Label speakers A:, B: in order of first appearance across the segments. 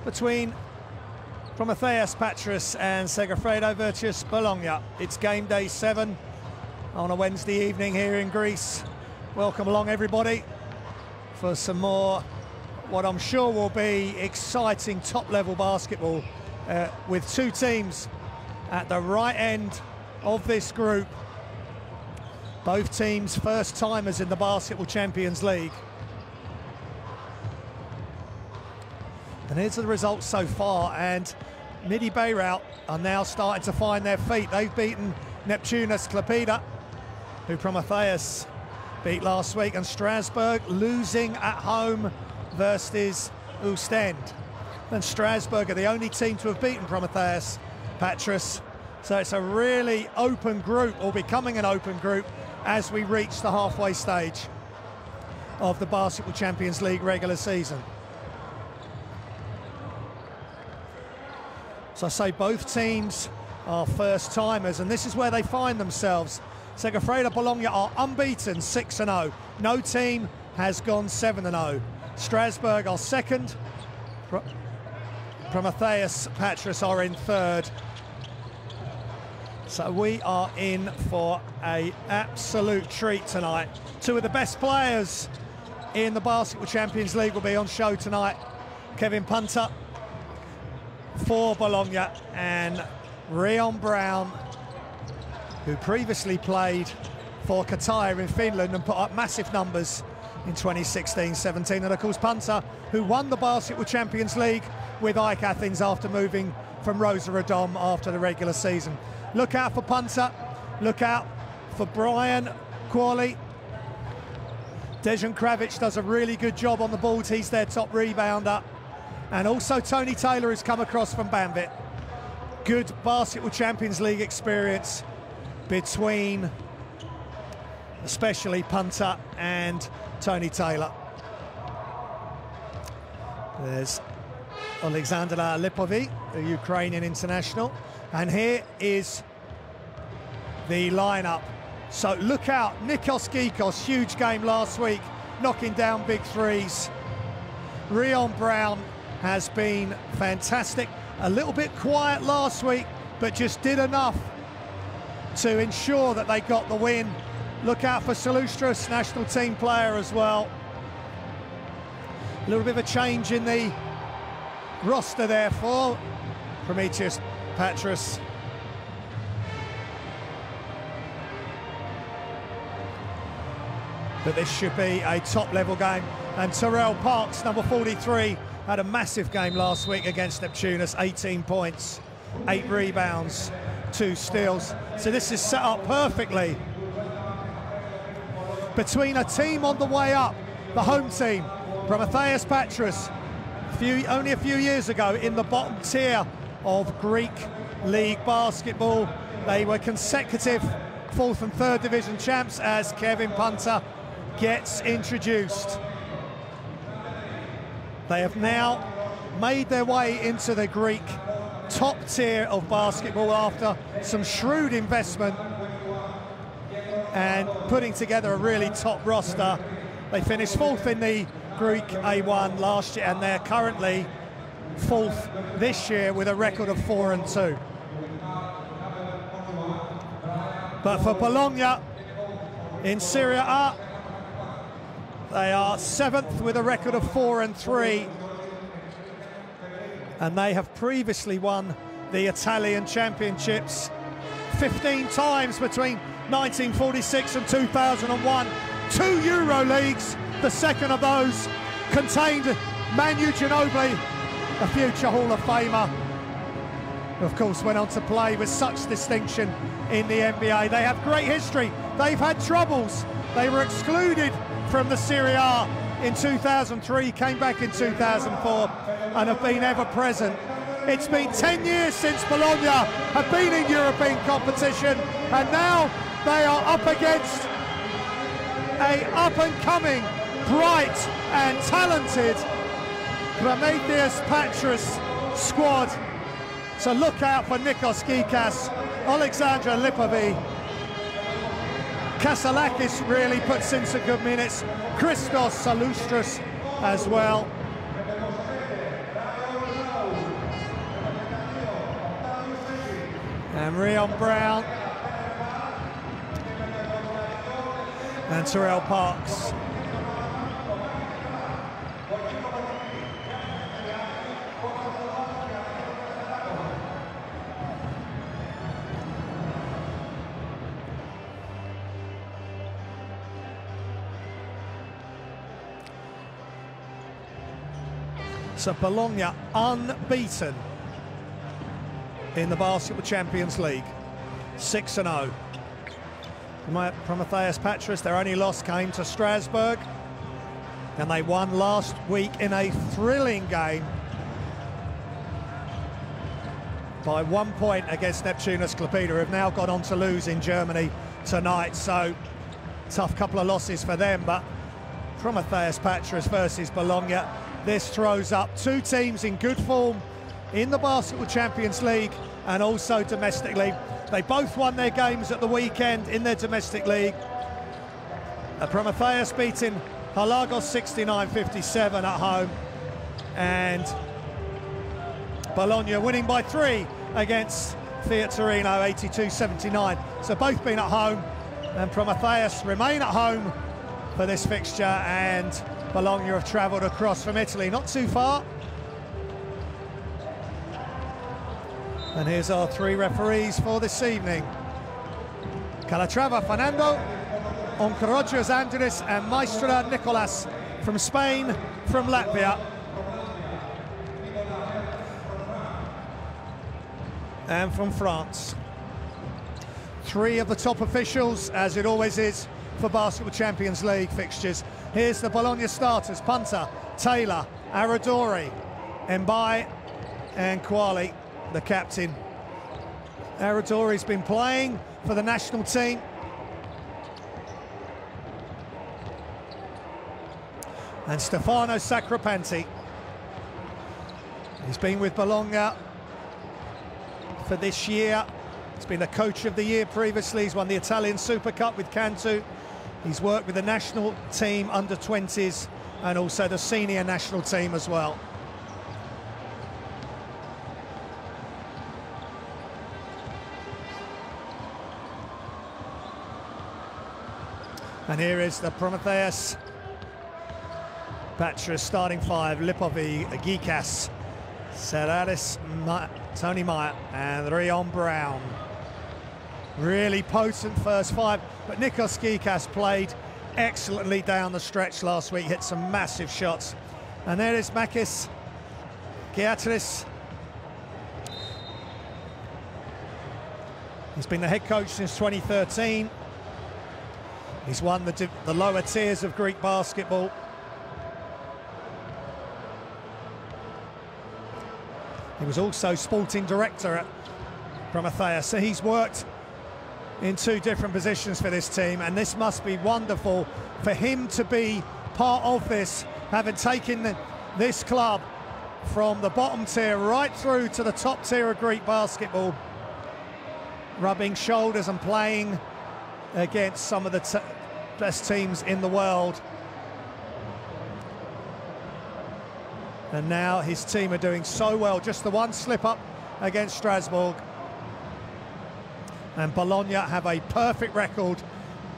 A: between Promitheas Patras and Segafredo versus Bologna. It's game day 7 on a Wednesday evening here in Greece. Welcome along everybody for some more what I'm sure will be exciting top-level basketball with two teams at the right end of this group. Both teams first-timers in the Basketball Champions League. And here's the results so far, and Midi Beirut are now starting to find their feet. They've beaten Neptunus Klaipeda, who Promitheas beat last week, and Strasbourg losing at home versus Ostend. And Strasbourg are the only team to have beaten Promitheas Patras. So it's a really open group, or becoming an open group, as we reach the halfway stage of the Basketball Champions League regular season. So I say both teams are first-timers, and this is where they find themselves. Segafredo Bologna are unbeaten, 6-0. No team has gone 7-0. Strasbourg are second. Promitheas Patras are in third. So we are in for an absolute treat tonight. Two of the best players in the Basketball Champions League will be on show tonight. Kevin Punter for Bologna, and Rion Brown, who previously played for Qatar in Finland and put up massive numbers in 2016-17, and of course Punter, who won the Basketball Champions League with AEK Athens after moving from Rosarodom after the regular season. Look out for Punter, look out for Brian Qualley. Dejan Kravic does a really good job on the boards, he's their top rebounder. And also Tony Taylor has come across from Banvit. Good Basketball Champions League experience between especially Punter and Tony Taylor. There's Alexander Lipovy, the Ukrainian international. And here is the lineup. So look out, Nikos Gikos, huge game last week, knocking down big threes. Rion Brown has been fantastic. A little bit quiet last week, but just did enough to ensure that they got the win. Look out for Salustras, national team player as well. A little bit of a change in the roster there for Promitheas Patras. But this should be a top-level game. And Terrell Parks, number 43, had a massive game last week against Neptunus, 18 points, 8 rebounds, 2 steals. So this is set up perfectly between a team on the way up, the home team, Promitheas Patras, only a few years ago in the bottom tier of Greek League basketball. They were consecutive 4th and 3rd division champs as Kevin Punter gets introduced. They have now made their way into the Greek top tier of basketball after some shrewd investment and putting together a really top roster. They finished 4th in the Greek A1 last year, and they're currently 4th this year with a record of 4-2. But for Bologna in Serie A, they are 7th with a record of 4-3, and they have previously won the Italian championships 15 times between 1946 and 2001. 2 Euro Leagues, the second of those contained Manu Ginobili, a future Hall of Famer. Of course, went on to play with such distinction in the NBA. They have great history. They've had troubles. They were excluded from the Serie A in 2003, came back in 2004, and have been ever present. It's been 10 years since Bologna have been in European competition, and now they are up against a up-and-coming, bright and talented Promitheas Patras squad. So look out for Nikos Gikos, Alexander Lipovy, Kasalakis really puts in some good minutes. Christos Salustras as well. And Rion Brown. And Terrell Parks. So Bologna unbeaten in the Basketball Champions League, 6-0. Promitheas Patras, their only loss came to Strasbourg, and they won last week in a thrilling game by 1 point against Neptunus Klaipėda, who have now gone on to lose in Germany tonight. So tough couple of losses for them, but Promitheas Patras versus Bologna. This throws up two teams in good form in the Basketball Champions League and also domestically. They both won their games at the weekend in their domestic league. Promitheas beating Halagos 69-57 at home, and Bologna winning by 3 against Fiat Torino 82-79. So both been at home, and Promitheas remain at home for this fixture, and Bologna have travelled across from Italy, not too far. And here's our 3 referees for this evening. Calatrava Fernando, Oncaroggios Andres and Maestra Nicolas from Spain, from Latvia. And from France. 3 of the top officials, as it always is for Basketball Champions League fixtures. Here's the Bologna starters: Punter, Taylor, Aradori, Mbai and Quali, the captain. Aradori's been playing for the national team. And Stefano Sacripanti, he's been with Bologna for this year. He's been the coach of the year previously. He's won the Italian Super Cup with Cantu. He's worked with the national team under 20s and also the senior national team as well. And here is the Promitheas Patras starting 5: Lipovi, Gikas, Serraris, Tony Meyer and Rion Brown. Really potent first 5, but Nikos Gikas played excellently down the stretch last week, hit some massive shots. And there is Makis Giatris. He's been the head coach since 2013. He's won the lower tiers of Greek basketball. He was also sporting director at Promitheas, so he's worked in 2 different positions for this team, and this must be wonderful for him to be part of this, having taken this club from the bottom tier right through to the top tier of Greek basketball, rubbing shoulders and playing against some of the best teams in the world. And now his team are doing so well, just the 1 slip up against Strasbourg. And Bologna have a perfect record.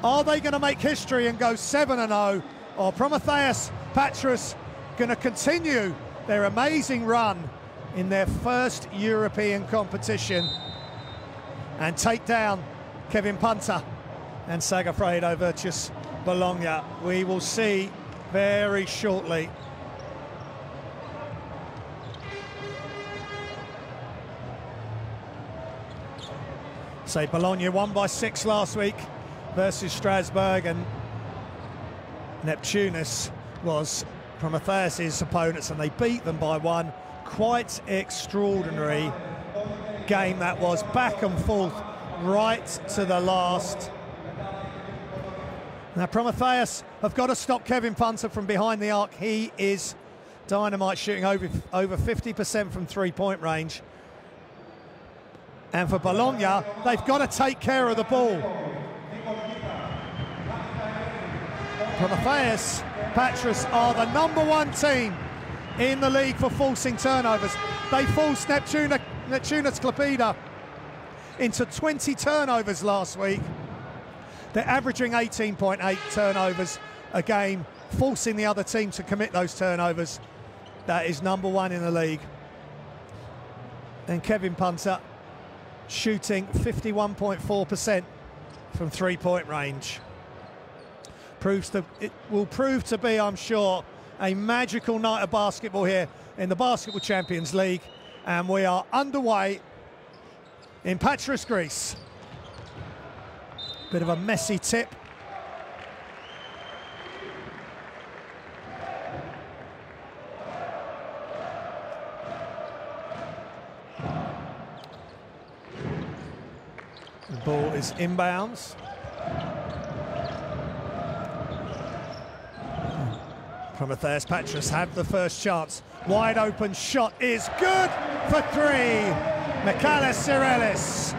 A: Are they going to make history and go 7-0? Or Promitheas Patras going to continue their amazing run in their first European competition and take down Kevin Punter and Segafredo Virtus Bologna? We will see very shortly. So Bologna won by 6 last week versus Strasbourg, and Neptunus was Promitheas' opponents and they beat them by 1. Quite extraordinary game that was, back and forth right to the last. Now Promitheas have got to stop Kevin Punter from behind the arc. He is dynamite, shooting over 50% from 3-point range. And for Bologna, they've got to take care of the ball. Promitheas Patras are the #1 team in the league for forcing turnovers. They forced Neptunus Klaipėda into 20 turnovers last week. They're averaging 18.8 turnovers a game, forcing the other team to commit those turnovers. That is number one in the league. And Kevin Punter shooting 51.4% from three-point range. It will prove to be, I'm sure, a magical night of basketball here in the Basketball Champions League. And we are underway in Patras, Greece. Bit of a messy tip. The ball is inbounds. Promitheas Patras have the first chance. Wide open shot is good for three. Michalis Sirelis.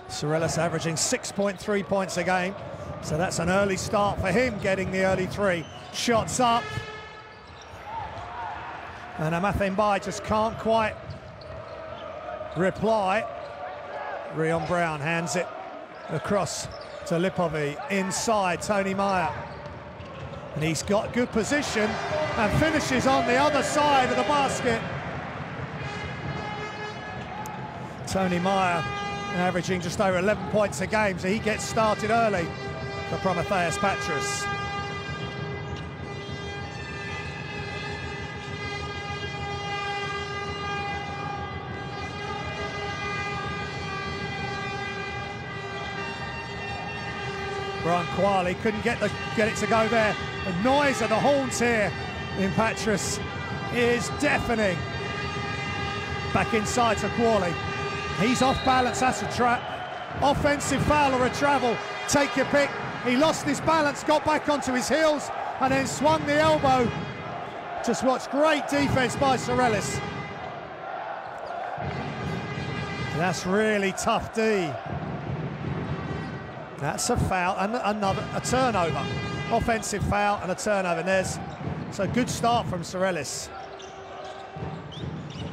A: Sirelis averaging 6.3 points a game. So that's an early start for him, getting the early three. Shots up. And Amathenbai just can't quite reply. Rion Brown hands it across to Lipovi. Inside, Tony Meyer. And he's got good position and finishes on the other side of the basket. Tony Meyer averaging just over 11 points a game, so he gets started early for Promitheas Patras. Brian Quali couldn't get it to go there. The noise of the horns here in Patras is deafening. Back inside to Quali. He's off balance, that's a trap. Offensive foul or a travel, take your pick. He lost his balance, got back onto his heels, and then swung the elbow. Just watch, great defense by Sirelis. That's really tough D. That's a foul and a turnover. Offensive foul and a turnover. And there's a good start from Sirelis.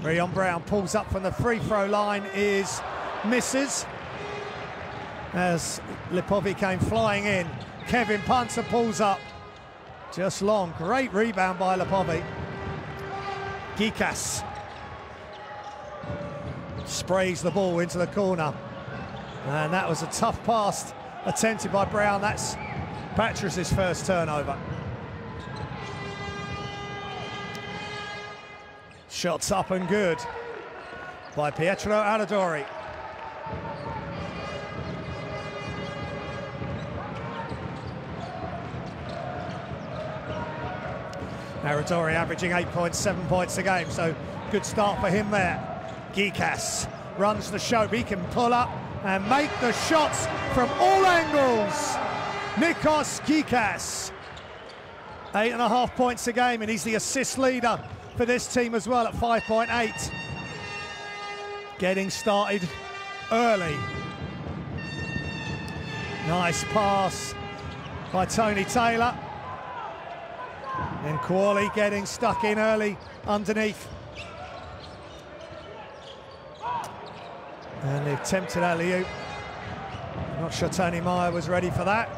A: Rion Brown pulls up from the free throw line, misses. As Lipovi came flying in. Kevin Punter pulls up. Just long. Great rebound by Lipovi. Gikas sprays the ball into the corner. And that was a tough pass attempted by Brown. That's Patras' first turnover. Shots up and good by Pietro Aladori. Aradori averaging 8.7 points a game, so good start for him there. Gikas runs the show, he can pull up and make the shots from all angles. Nikos Gikas, 8.5 points a game, and he's the assist leader for this team as well at 5.8. Getting started early. Nice pass by Tony Taylor. And Quali getting stuck in early underneath. And the attempted alley-oop. Not sure Tony Meyer was ready for that.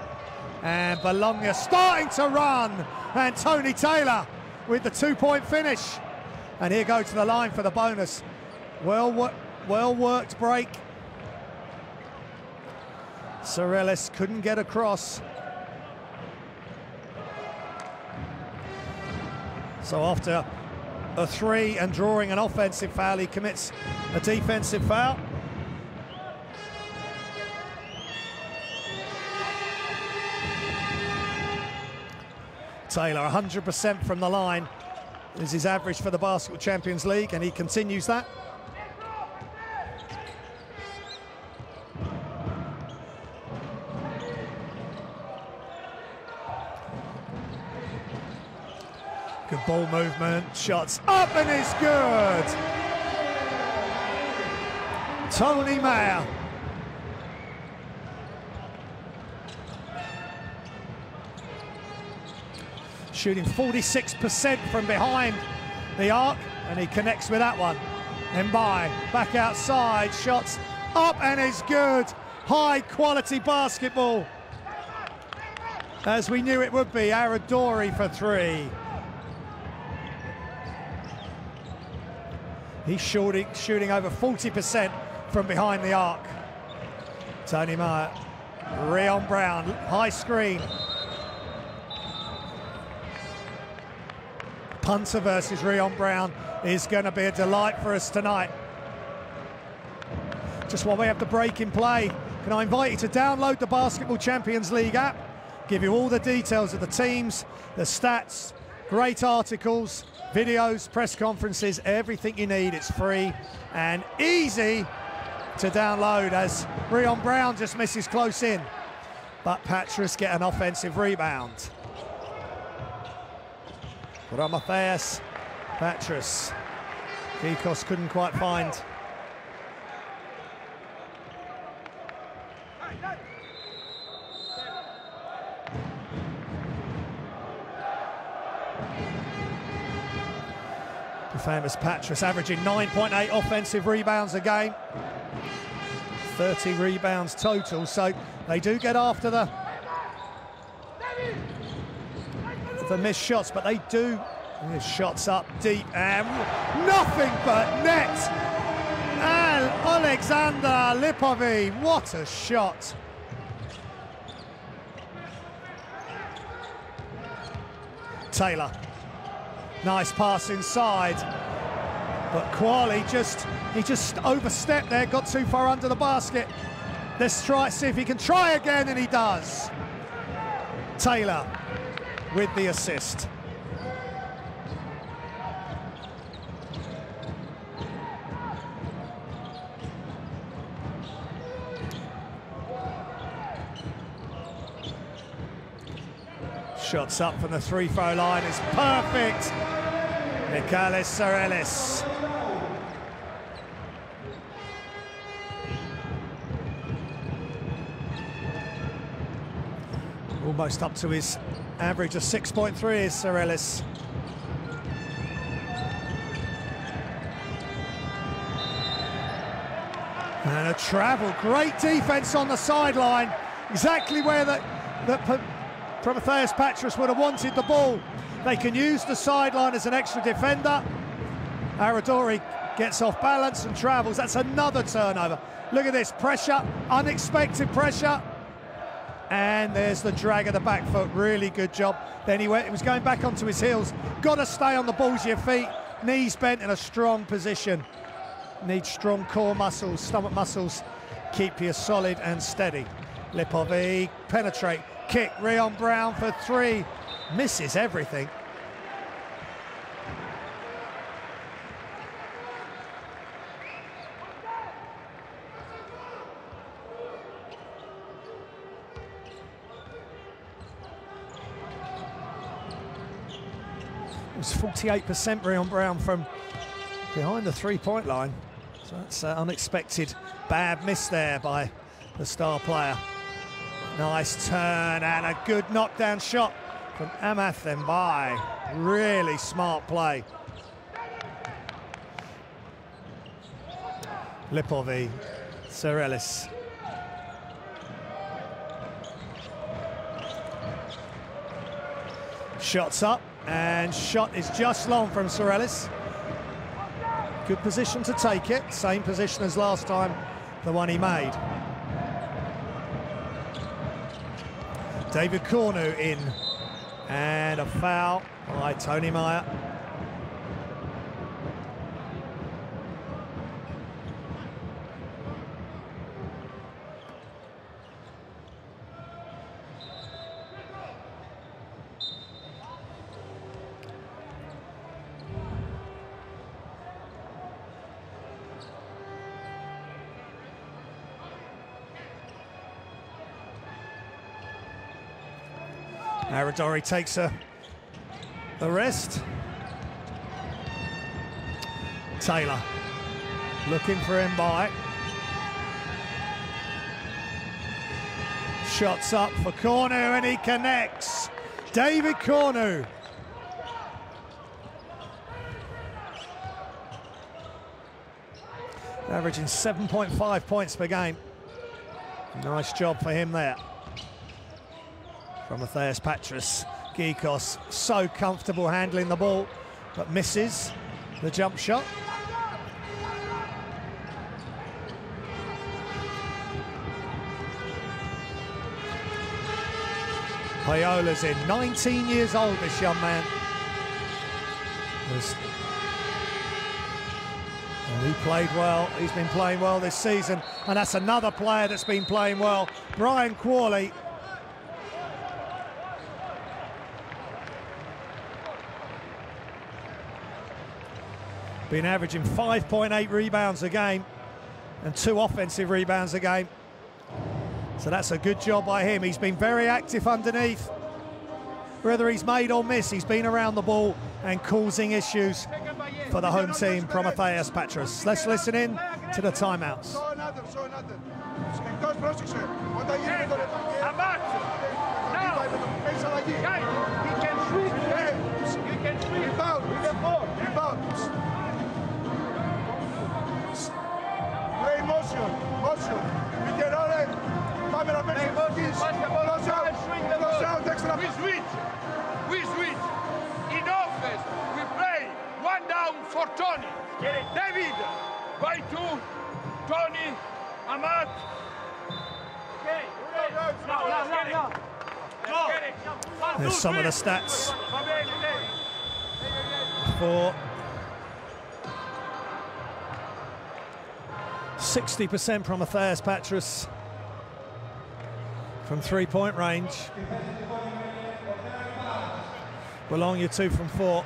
A: And Bologna starting to run. And Tony Taylor with the two-point finish. And here go to the line for the bonus. Well worked break. Sirelis couldn't get across. So after a three and drawing an offensive foul, he commits a defensive foul. Taylor 100% from the line is his average for the Basketball Champions League, and he continues that. Good ball movement, shots up and it's good. Tony Meyer. shooting 46% from behind the arc, and he connects with that one. Mbai back outside, shots up and it's good. High quality basketball, as we knew it would be. Aradori for three. He's shooting over 40% from behind the arc. Tony Meyer, Rion Brown, high screen. Punter versus Rion Brown is going to be a delight for us tonight. Just while we have the break in play, can I invite you to download the Basketball Champions League app, give you all the details of the teams, the stats, great articles, videos, press conferences, everything you need. It's free and easy to download, as Rion Brown just misses close in, but Patras get an offensive rebound. Promitheas Patras. Kikos couldn't quite find. The famous Patras averaging 9.8 offensive rebounds a game. 30 rebounds total, so they do get after the missed shots, but they do. His shots up deep and nothing but net. And Alexander Lipovi, what a shot. Taylor, nice pass inside, but Quali he just overstepped there, got too far under the basket. Let's see if he can try again, and he does. Taylor with the assist. Shots up from the three-throw line is perfect. Michalis Serelis. Almost up to his average of 6.3 is Serelis. And a travel, great defense on the sideline, exactly where that Promitheas Patras would have wanted the ball. They can use the sideline as an extra defender. Aradori gets off balance and travels. That's another turnover. Look at this, pressure, unexpected pressure. And there's the drag of the back foot, really good job. Then he was going back onto his heels. Got to stay on the balls of your feet. Knees bent in a strong position. Need strong core muscles, stomach muscles. Keep you solid and steady. Lipovi, penetrate, kick, Rion Brown for three. Misses everything. It was 48% Rion Brown from behind the three-point line. So that's unexpected bad miss there by the star player. Nice turn and a good knockdown shot from Amath Mbai. Really smart play. Lipovi, Serelis. Shots up, and shot is just long from Serelis. Good position to take it, same position as last time, the one he made. David Cornu in, and a foul by Tony Meyer. Aradori takes the rest. Taylor looking for Mbai. Shots up for Cornu and he connects. David Cornu averaging 7.5 points per game. Nice job for him there. Promitheas Patras. Geekos so comfortable handling the ball, but misses the jump shot. Paiola's in, 19 years old, this young man. And he played well, he's been playing well this season, and that's another player that's been playing well, Brian Qualley. Been averaging 5.8 rebounds a game and 2 offensive rebounds a game. So that's a good job by him. He's been very active underneath. Whether he's made or missed, he's been around the ball and causing issues for the home team, Promitheas Patras. Let's listen in to the timeouts.
B: Play motion. We get all in. We switch. In offense, we play 1 down for Tony. David, by 2. Tony, Amat.
A: There's some of the stats for 60% Promitheas Patras from 3-point range. Bologna 2 from 4.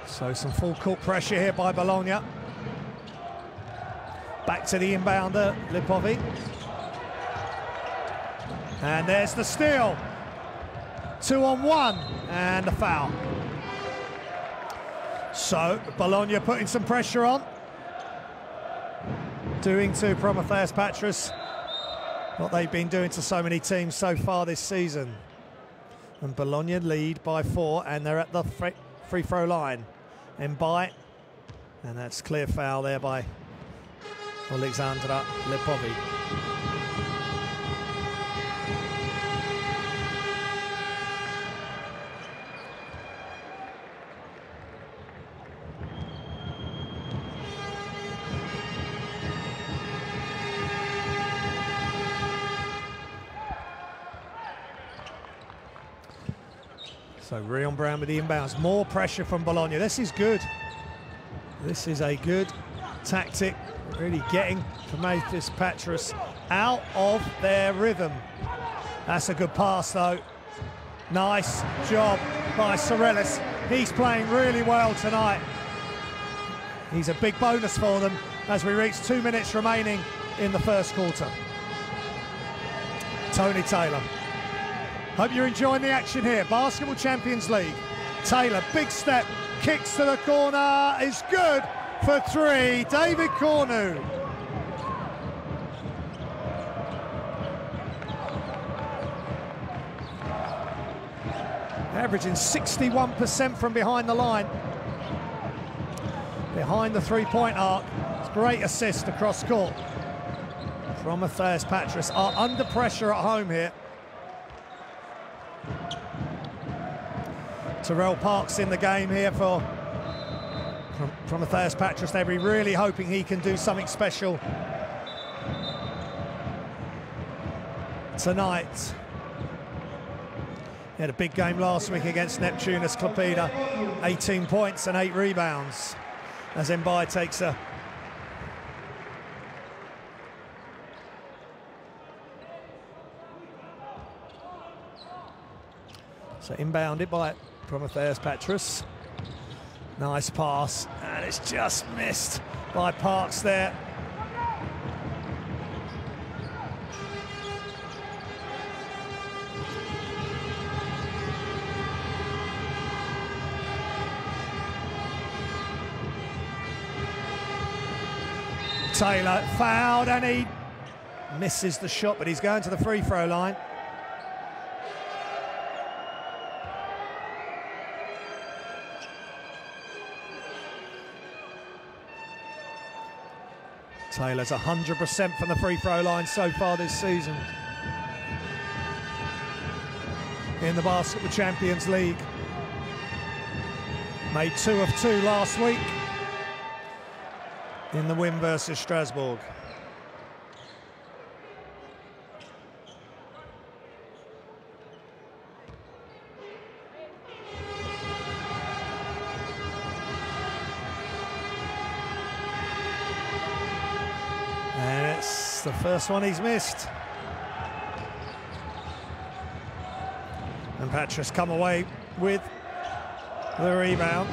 A: So some full court pressure here by Bologna. Back to the inbounder, Lipovi. And there's the steal. 2-on-1 and a foul. So Bologna putting some pressure on. Doing to Promitheas Patras what they've been doing to so many teams so far this season. And Bologna lead by 4, and they're at the free throw line. Mbai, and that's clear foul there by Alexandra Lipovi. So Rion Brown with the inbounds. More pressure from Bologna. This is good. This is a good tactic. Really getting Promitheas Patras out of their rhythm. That's a good pass though. Nice job by Sorellis. He's playing really well tonight. He's a big bonus for them as we reach 2 minutes remaining in the first quarter. Tony Taylor. Hope you're enjoying the action here. Basketball Champions League. Taylor, big step, kicks to the corner, is good for 3. David Cornu. Averaging 61% from behind the line. Behind the 3-point arc. It's great assist across court. Promitheas Patras are under pressure at home here. Terrell Parks in the game here for Promitheas Patras. They'll be really hoping he can do something special tonight. He had a big game last week against Neptunus Klaipėda. 18 points and 8 rebounds as Mbai takes a so inbounded by Promitheas Patras. Nice pass, and it's just missed by Parks there. Taylor fouled, and he misses the shot, but he's going to the free throw line. Taylor's 100% from the free throw line so far this season in the Basketball Champions League. Made 2 of 2 last week in the win versus Strasbourg. And it's the first one he's missed. And Patras come away with the rebound.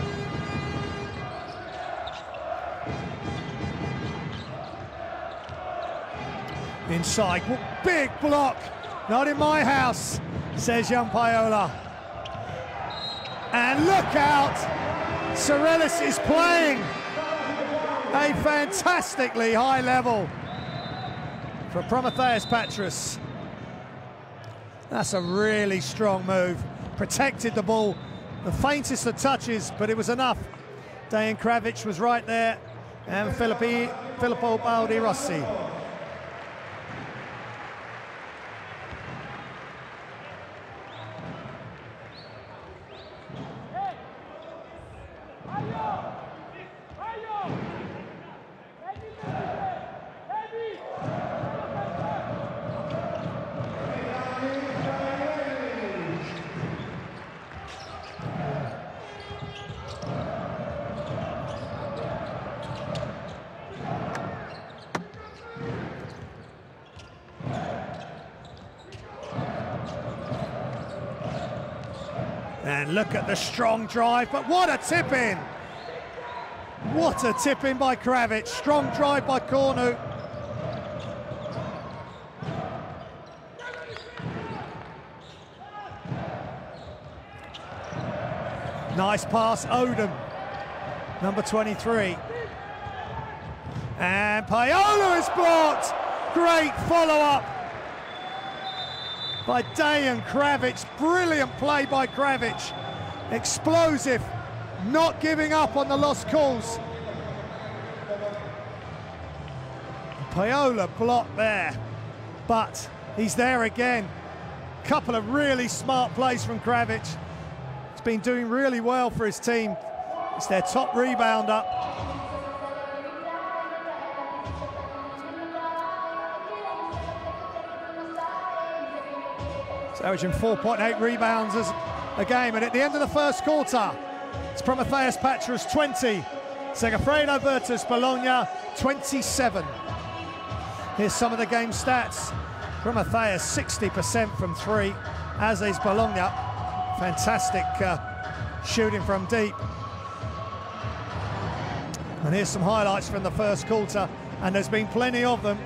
A: Inside, big block. Not in my house, says young Paola. And look out, Serelis is playing a fantastically high level for Promitheas Patras. That's a really strong move. Protected the ball, the faintest of touches, but it was enough. Dejan Kravic was right there, and Filippo Baldi Rossi. And look at the strong drive, but what a tip-in! What a tip-in by Kravic. Strong drive by Cornu. Nice pass, Odom, number 23. And Paola is blocked. Great follow-up by Dejan Kravic. Brilliant play by Kravic. Explosive, not giving up on the lost calls. Paola blocked there, but he's there again. Couple of really smart plays from Kravic. He's been doing really well for his team. It's their top rebounder. Averaging 4.8 rebounds a game. And at the end of the first quarter, it's Promitheas Patras 20, Segafredo versus Bologna 27. Here's some of the game stats. Promitheas 60% from 3, as is Bologna. Fantastic shooting from deep. And here's some highlights from the first quarter, and there's been plenty of them.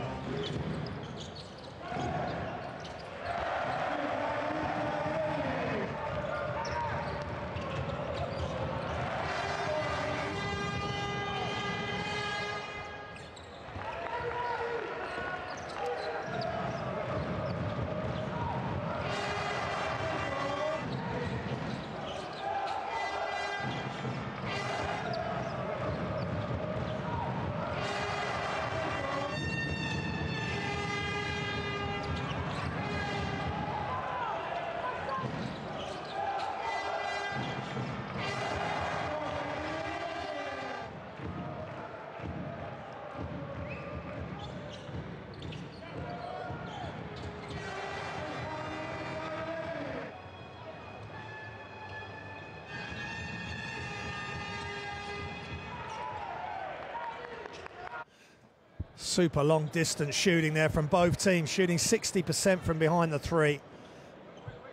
A: Super long distance shooting there from both teams, shooting 60% from behind the 3.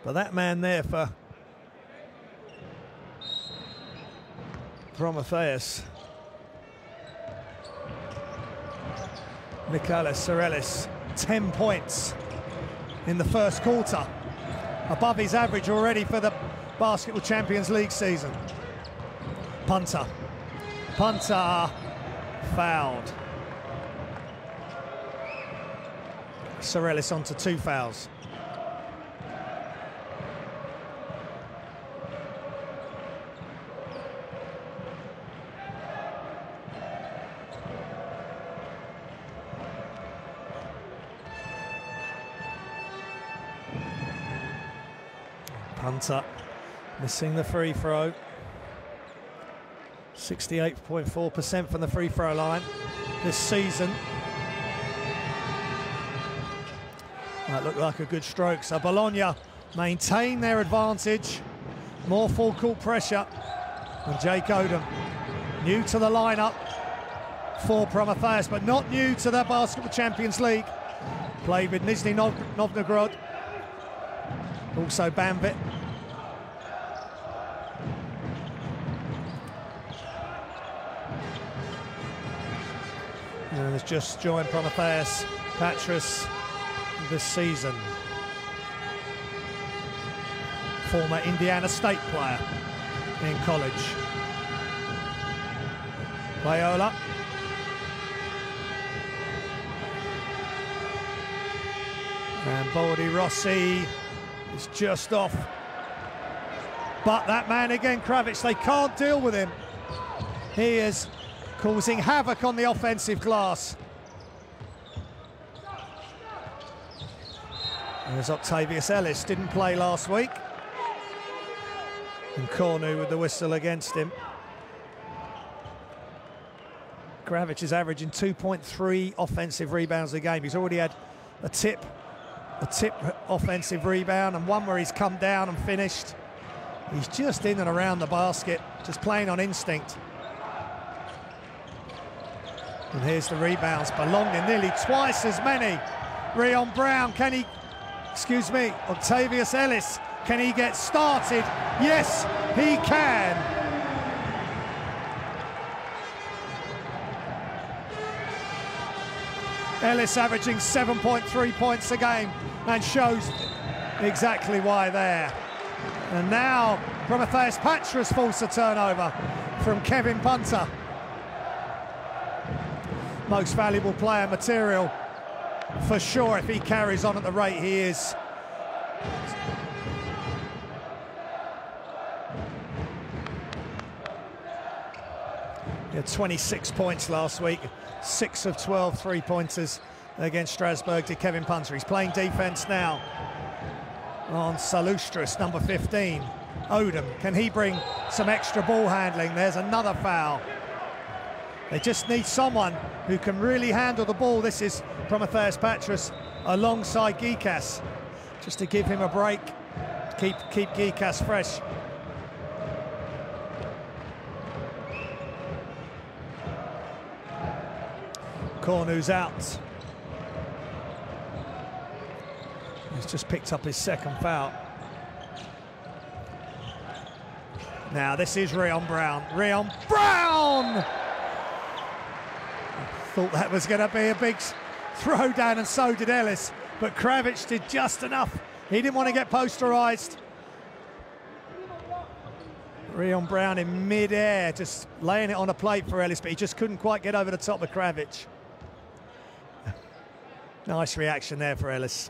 A: But that man there for Promitheas, Michalis Serelis, 10 points in the first quarter, above his average already for the Basketball Champions League season. Punter fouled. Serelis onto 2 fouls. Hunter missing the free throw. 68.4% from the free throw line this season. That looked like a good stroke. So Bologna maintain their advantage. More full court pressure. And Jake Odom, new to the lineup for Promitheas, but not new to the Basketball Champions League. Played with Nizhny Novgorod, also Banvit. And has just joined Promitheas Patras this season. Former Indiana State player in college. Payola. And Baldi Rossi is just off. But that man again, Kravic, they can't deal with him. He is causing havoc on the offensive glass. There's Octavius Ellis, didn't play last week. And Cornu with the whistle against him. Kravic is averaging 2.3 offensive rebounds a game. He's already had a tip offensive rebound and one where he's come down and finished. He's just in and around the basket, just playing on instinct. And here's the rebounds, Bologna nearly twice as many. Rion Brown, Octavius Ellis, can he get started? Yes, he can. Ellis averaging 7.3 points a game and shows exactly why there. And now Promitheas Patras forced a turnover from Kevin Punter. Most valuable player material for sure if he carries on at the rate he is. He had 26 points last week, 6 of 12 three-pointers against Strasbourg to Kevin Punter. He's playing defense now on Salustris, number 15. Odom, can he bring some extra ball handling? There's another foul. They just need someone who can really handle the ball. This is Promitheas Patras alongside Gikas, just to give him a break, keep Gikas fresh. Cornu's out. He's just picked up his second foul. Now this is Rion Brown. Rion Brown! Thought that was going to be a big throwdown, and so did Ellis. But Kravic did just enough. He didn't want to get posterized. Rion Brown in mid-air, just laying it on a plate for Ellis, but he just couldn't quite get over the top of Kravic. Nice reaction there for Ellis.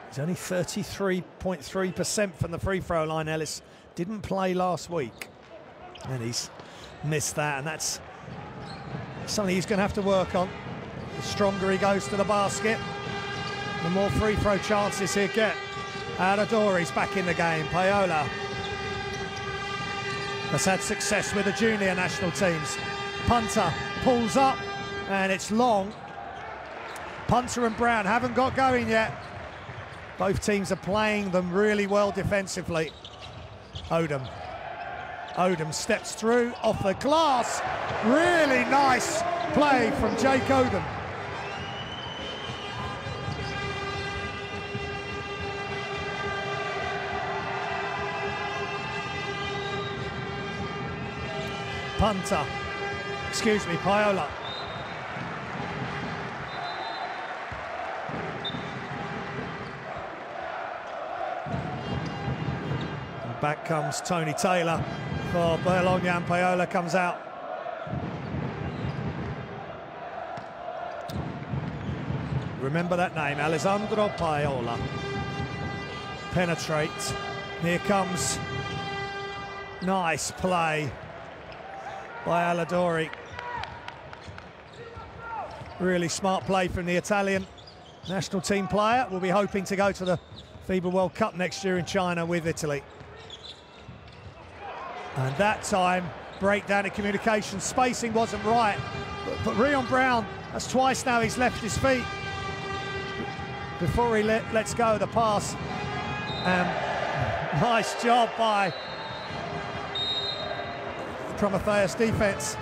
A: He's only 33.3% from the free throw line, Ellis. Didn't play last week. And he's missed that, and that's something he's going to have to work on. The stronger he goes to the basket, the more free throw chances he'll get. Adadori's back in the game. Payola has had success with the junior national teams. Punter pulls up, and it's long. Punter and Brown haven't got going yet. Both teams are playing them really well defensively. Odom steps through off the glass. Really nice play from Jake Odom. Payola. And back comes Tony Taylor for Bologna, and Payola comes out. Remember that name, Alessandro Payola. Penetrates. Here comes. Nice play. by Aladori. Really smart play from the Italian national team player. We'll be hoping to go to the FIBA World Cup next year in China with Italy. And that time, breakdown in communication. Spacing wasn't right. But Rion Brown, that's twice now he's left his feet before he lets go of the pass. Nice job by Promitheas defense.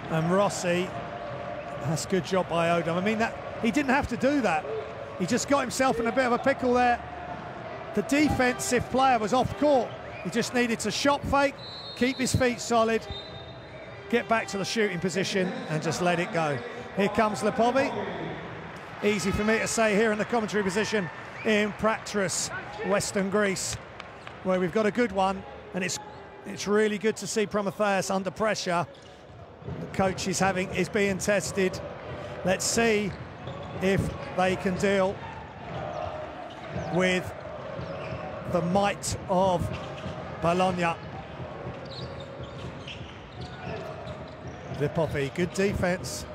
A: And Rossi, that's a good job by Odom. I mean, that he didn't have to do that. He just got himself in a bit of a pickle there. The defensive player was off court. He just needed to shot fake, keep his feet solid, get back to the shooting position and just let it go. Here comes Lipovi. Easy for me to say here in the commentary position in Patras, Western Greece, where we've got a good one, and it's really good to see Promitheas under pressure. The coach is being tested. Let's see if they can deal with the might of Bologna. Lipovi, good defense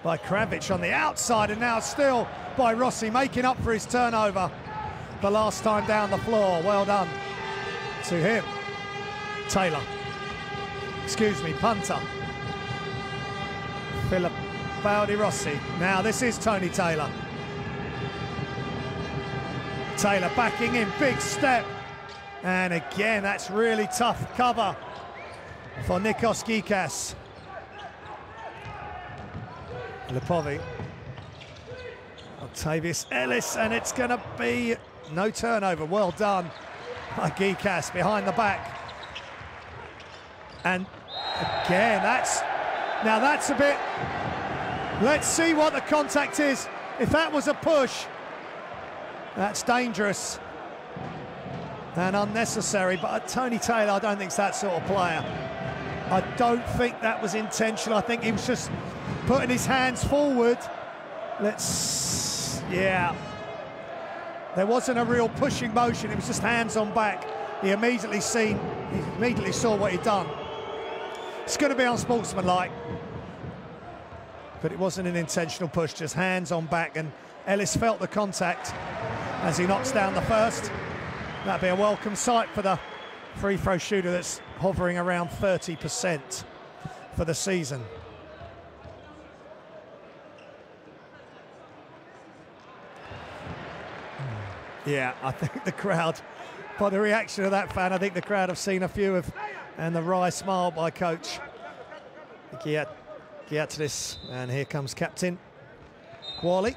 A: by Kravic on the outside, and now still by Rossi, making up for his turnover the last time down the floor. Well done to him. Taylor, excuse me, punter. Philip Baudi Rossi. Now this is Tony Taylor. Taylor backing in, big step. And again, that's really tough cover for Nikos Gikas. Lipovi. Octavius Ellis, and it's going to be no turnover. Well done by Gikas behind the back. And again, that's a bit... Let's see what the contact is. If that was a push, that's dangerous and unnecessary, but Tony Taylor, I don't think is that sort of player. I don't think that was intentional. I think he was just putting his hands forward. Yeah. There wasn't a real pushing motion, it was just hands on back. He immediately saw what he'd done. It's going to be unsportsmanlike, but it wasn't an intentional push, just hands on back, and Ellis felt the contact as he knocks down the first. That'd be a welcome sight for the free throw shooter that's hovering around 30% for the season. Yeah, I think the crowd, by the reaction of that fan, I think the crowd have seen a few of, and the wry smile by coach Giatris. And here comes captain Quali.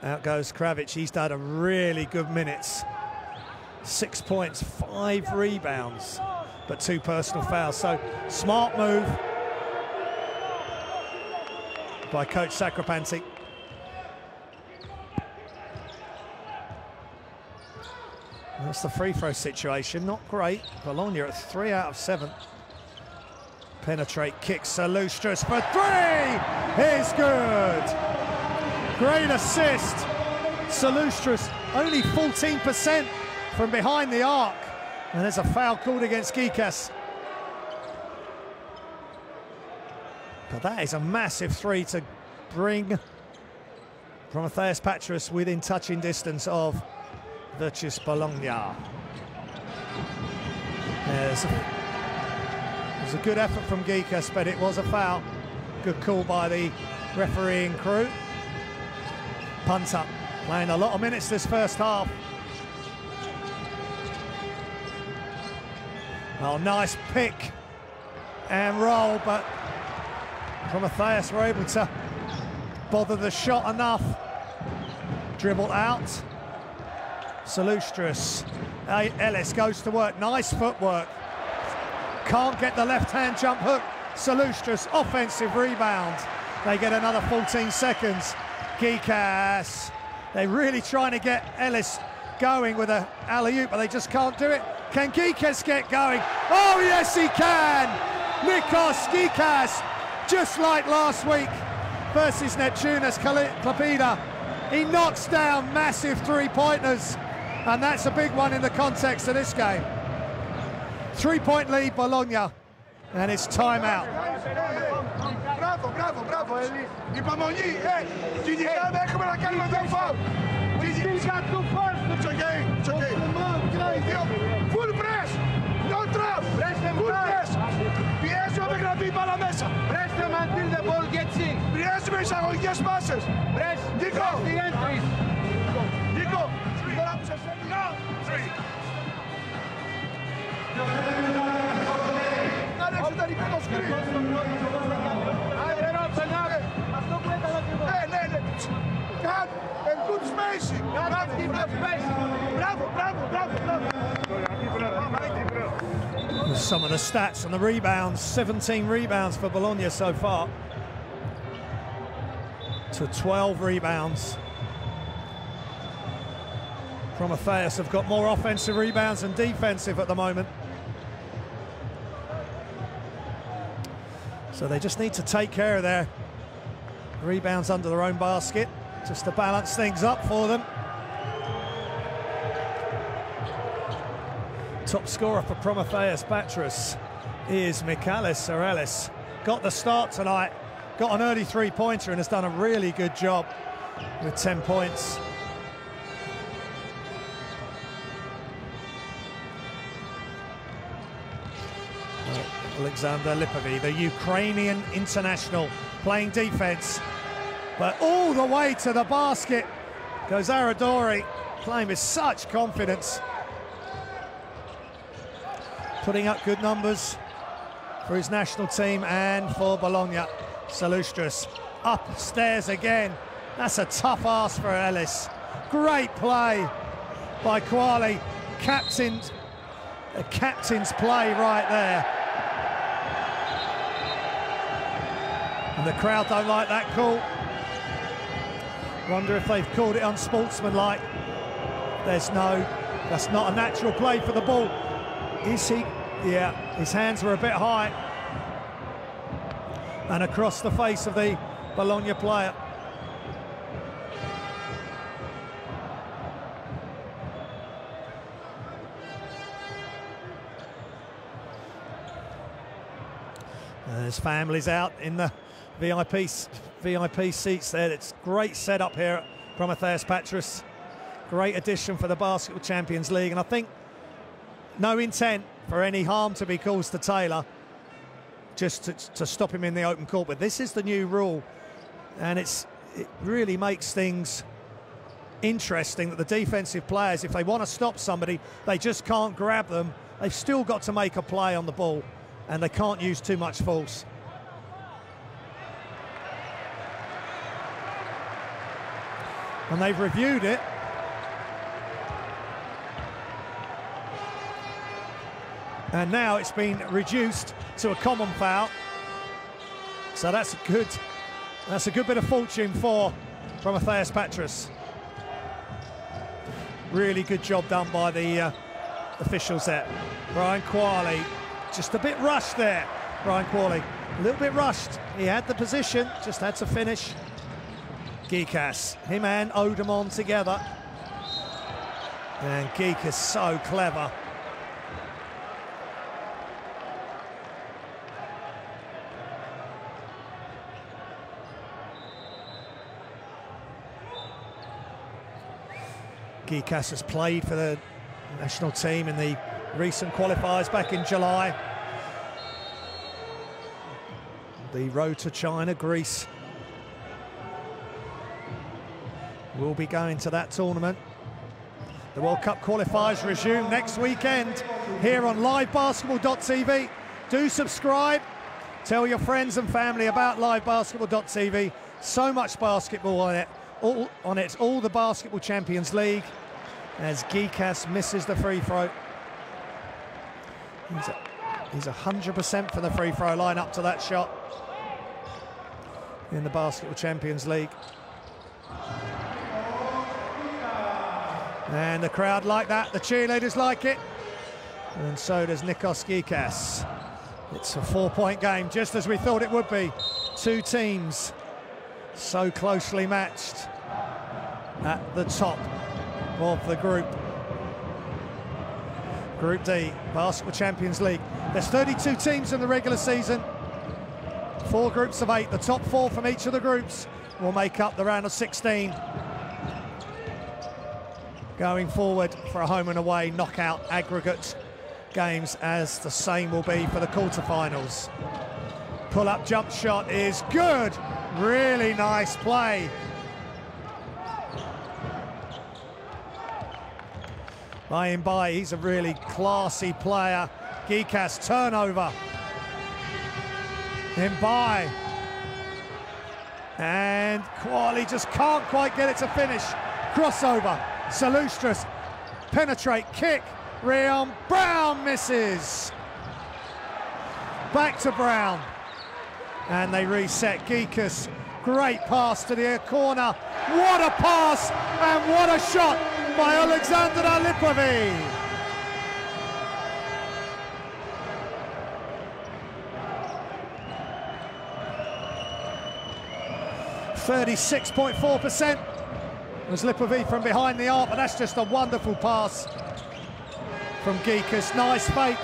A: Out goes Kravic. He's done a really good minutes. 6 points, 5 rebounds, but 2 personal fouls. So smart move by coach Sacripanti. That's the free throw situation, not great. Bologna at 3 out of 7. Penetrate, kicks, Salustras for 3 is good. Great assist. Salustras only 14% from behind the arc. And there's a foul called against Gikas. But that is a massive 3 to bring Promitheas Patras within touching distance of Virtus Bologna. There's a good effort from Gikas, but it was a foul. Good call by the refereeing crew. Punter playing a lot of minutes this first half. Oh, nice pick and roll, but Promitheas were able to bother the shot enough. Dribble out. Salustras. Ellis goes to work. Nice footwork. Can't get the left-hand jump hook. Salustras, offensive rebound. They get another 14 seconds. Gikas. They're really trying to get Ellis going with an alley-oop, but they just can't do it. Can Gikas get going? Oh, yes, he can! Nikos Gikas, just like last week versus Neptunas Klapida. He knocks down massive 3-pointers And that's a big one in the context of this game. 3-point lead, Bologna, and it's timeout.
C: Bravo, bravo, bravo. Υπομονή, κυνηγάμε, έχουμε να κάνουμε δύο φάουλ. It's okay, it's okay. Full press, no trap. Full press. Πιέζουμε μέχρι να μπει η μπάλα μέσα.
B: Press them until the ball gets in.
C: Πιέζουμε εισαγωγικές πάσες.
B: Press
C: the
B: entries.
C: Νίκο, τώρα που σε στέλνει. Κάνε εξωτερικό το σκριν.
B: Αυτό που έκανα και εγώ.
C: Ναι. Cut and good spacing. Μπράβο, μπράβο.
A: Some of the stats and the rebounds, 17 rebounds for Bologna so far to 12 rebounds. Promitheas have got more offensive rebounds than defensive at the moment. So they just need to take care of their rebounds under their own basket, just to balance things up for them. Top scorer for Promitheas Patras is Michalis Sorelis. Got the start tonight, got an early three-pointer and has done a really good job with 10 points. Alexander Lipovy, the Ukrainian international, playing defense, but all the way to the basket goes Aradori, playing with such confidence, putting up good numbers for his national team and for Bologna. Salustris upstairs again. That's a tough ask for Ellis. Great play by Quali, a captain's play right there. And the crowd don't like that call. Wonder if they've called it unsportsmanlike. That's not a natural play for the ball. Is he? Yeah, his hands were a bit high. And across the face of the Bologna player. And there's families out in the VIP seats there. It's great setup here at Promitheas Patras. Great addition for the Basketball Champions League, and I think no intent for any harm to be caused to Taylor, just to stop him in the open court. But this is the new rule, and it really makes things interesting that the defensive players, if they want to stop somebody, they just can't grab them. They've still got to make a play on the ball, and they can't use too much force. And they've reviewed it. And now it's been reduced to a common foul. So that's a good bit of fortune for Promitheas Patras. Really good job done by the officials there. Brian Quali, just a bit rushed there. Brian Quali, a little bit rushed. He had the position, just had to finish. Geekas, him and Odemon together. And Geek is so clever. Geekas has played for the national team in the recent qualifiers back in July. The road to China, Greece. We'll be going to that tournament. The World Cup qualifiers resume next weekend here on livebasketball.tv. Do subscribe. Tell your friends and family about livebasketball.tv. So much basketball on it. All the Basketball Champions League, as Geekas misses the free throw. He's 100% for the free throw line up to that shot in the Basketball Champions League. And the crowd like that, the cheerleaders like it, and so does Nikos Geekas. It's a 4-point game, just as we thought it would be. Two teams so closely matched at the top of the group. Group D, Basketball Champions League. There's 32 teams in the regular season. 4 groups of 8. The top 4 from each of the groups will make up the round of 16. Going forward for a home and away knockout aggregate games, as the same will be for the quarterfinals. Pull-up jump shot is good. Really nice play. By, he's a really classy player. Gikas turnover. By. And Quali just can't quite get it to finish. Crossover. Salustris. Penetrate. Kick. Rion. Brown misses. Back to Brown. And they reset. Gikas. Great pass to the corner. What a pass and what a shot by Alexandra Lipovi. 36.4% was Lipovi from behind the arc, but that's just a wonderful pass from Gikas. Nice fake.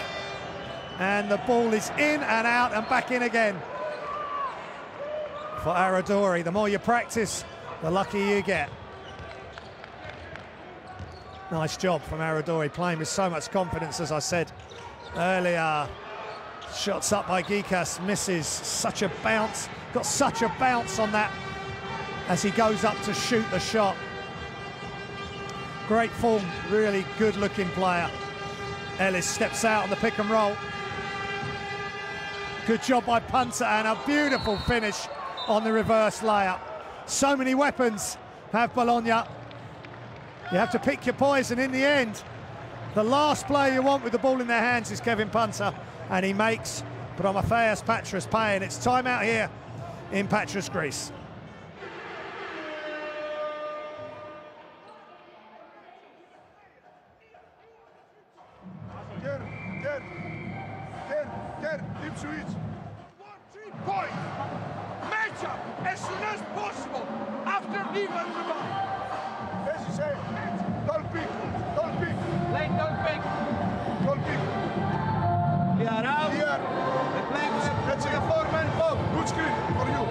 A: And the ball is in and out and back in again for Aradori. The more you practice, the luckier you get. Nice job from Aradori, playing with so much confidence, as I said earlier. Shots up by Gikas, misses. Such a bounce, got such a bounce on that as he goes up to shoot the shot. Great form, really good looking player. Ellis steps out on the pick and roll. Good job by Punter, and a beautiful finish on the reverse layup. So many weapons have Bologna. You have to pick your poison in the end. The last player you want with the ball in their hands is Kevin Punter, and he makes Promitheas Patras pay, and it's time out here in Patras, Greece.
C: Deep switch.
B: 1-3 point. Match up as soon as possible after leaving the ball.
C: As you say, don't pick.
B: Lane, don't pick.
C: Don't pick.
B: Clear out.
C: Here. Let's take a 4-man ball. Good screen for you.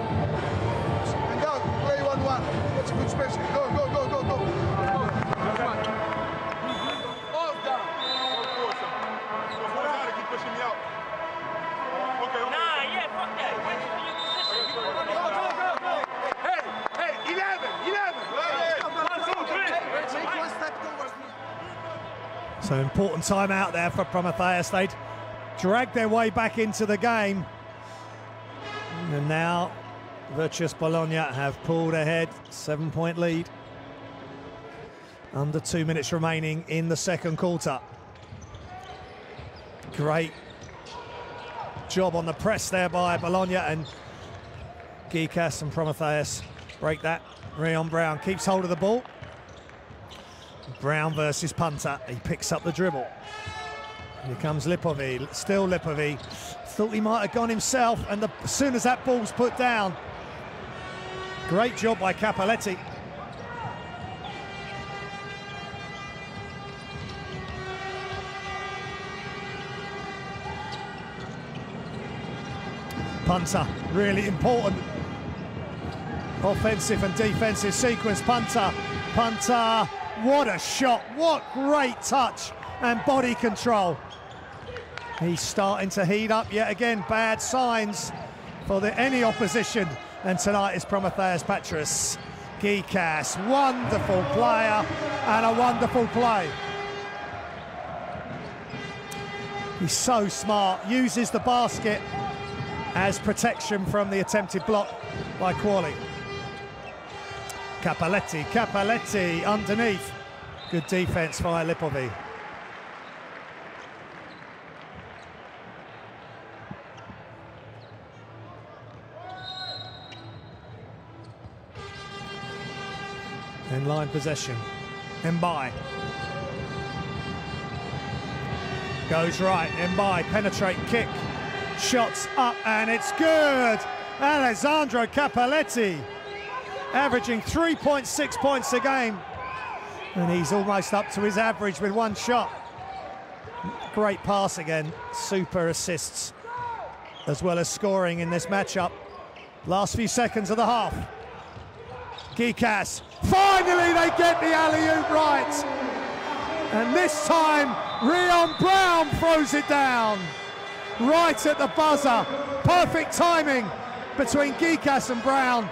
C: And out, play 1-1. That's a good space. Go.
B: All down.
C: Keep pushing me out. Okay.
D: Nah, yeah, fuck that. Wait for your position.
B: Go. Hey, 11.
C: Take one step towards me.
A: So important time out there for Promitheas. They'd dragged their way back into the game. And now Virtus Bologna have pulled ahead, 7-point lead. Under 2 minutes remaining in the second quarter. Great job on the press there by Bologna, and Gikas and Promitheas break that. Rion Brown keeps hold of the ball. Brown versus Punter. He picks up the dribble. Here comes Lipovi, still Lipovi. Thought he might have gone himself, and as soon as that ball's put down, great job by Capelletti. Punter, really important offensive and defensive sequence. Punter, what a shot, what great touch and body control. He's starting to heat up yet again. Bad signs for any opposition, and tonight is Promitheas Patras. Gikas, wonderful player and a wonderful play. He's so smart, uses the basket as protection from the attempted block by Quali. Capelletti underneath. Good defense by Lipovi. In line possession. Mbai. Goes right. Mbai, penetrate, kick. Shots up, and it's good. Alessandro Capelletti, averaging 3.6 points a game. And he's almost up to his average with one shot. Great pass again, super assists, as well as scoring in this matchup. Last few seconds of the half. Gikas, finally they get the alley-oop right. And this time, Rion Brown throws it down. Right at the buzzer. Perfect timing between Gikas and Brown.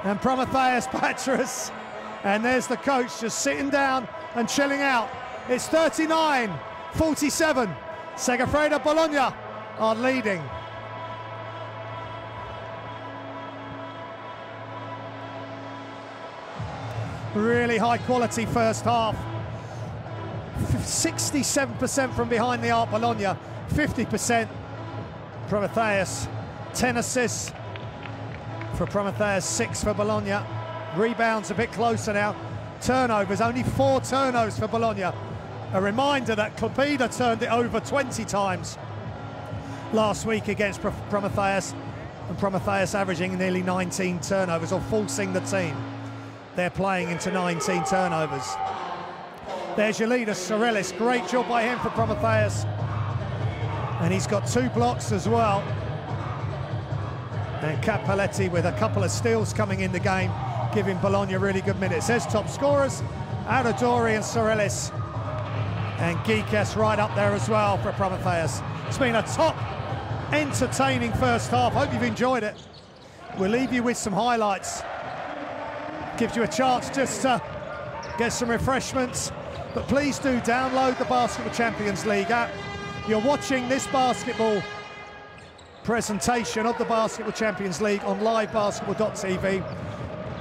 A: And Promitheas Patras. And there's the coach just sitting down and chilling out. It's 39-47. Segafredo Bologna are leading. Really high quality first half. 67% from behind the arc Bologna, 50% Promitheas. 10 assists for Promitheas, 6 for Bologna. Rebounds a bit closer now. Turnovers, only 4 turnovers for Bologna. A reminder that Clopida turned it over 20 times last week against Promitheas, and Promitheas averaging nearly 19 turnovers, or forcing the team. They're playing into 19 turnovers. There's your leader, Sorellis. Great job by him for Promitheas. And he's got 2 blocks as well. And Cappelletti with a couple of steals coming in the game, giving Bologna really good minutes. There's top scorers, Adadori and Sorellis. And Gikas right up there as well for Promitheas. It's been a top, entertaining first half. Hope you've enjoyed it. We'll leave you with some highlights. Gives you a chance just to get some refreshments. But please do download the Basketball Champions League app. You're watching this basketball presentation of the Basketball Champions League on livebasketball.tv.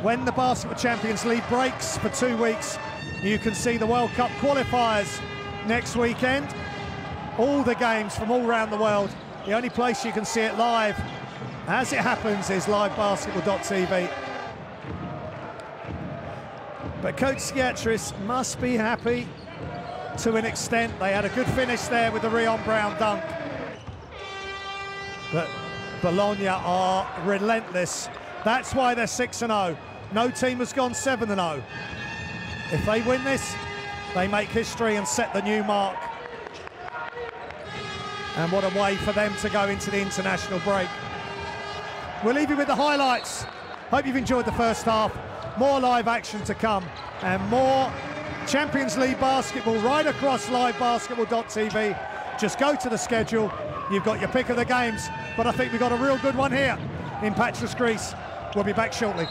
A: When the Basketball Champions League breaks for 2 weeks, you can see the World Cup qualifiers next weekend. All the games from all around the world. The only place you can see it live, as it happens, is livebasketball.tv. But Coach Sciatris must be happy to an extent. They had a good finish there with the Rion Brown dunk. But Bologna are relentless. That's why they're 6-0. No team has gone 7-0. If they win this, they make history and set the new mark. And what a way for them to go into the international break. We'll leave you with the highlights. Hope you've enjoyed the first half. More live action to come, and more Champions League basketball right across livebasketball.tv. Just go to the schedule. You've got your pick of the games, but I think we've got a real good one here in Patras, Greece. We'll be back shortly.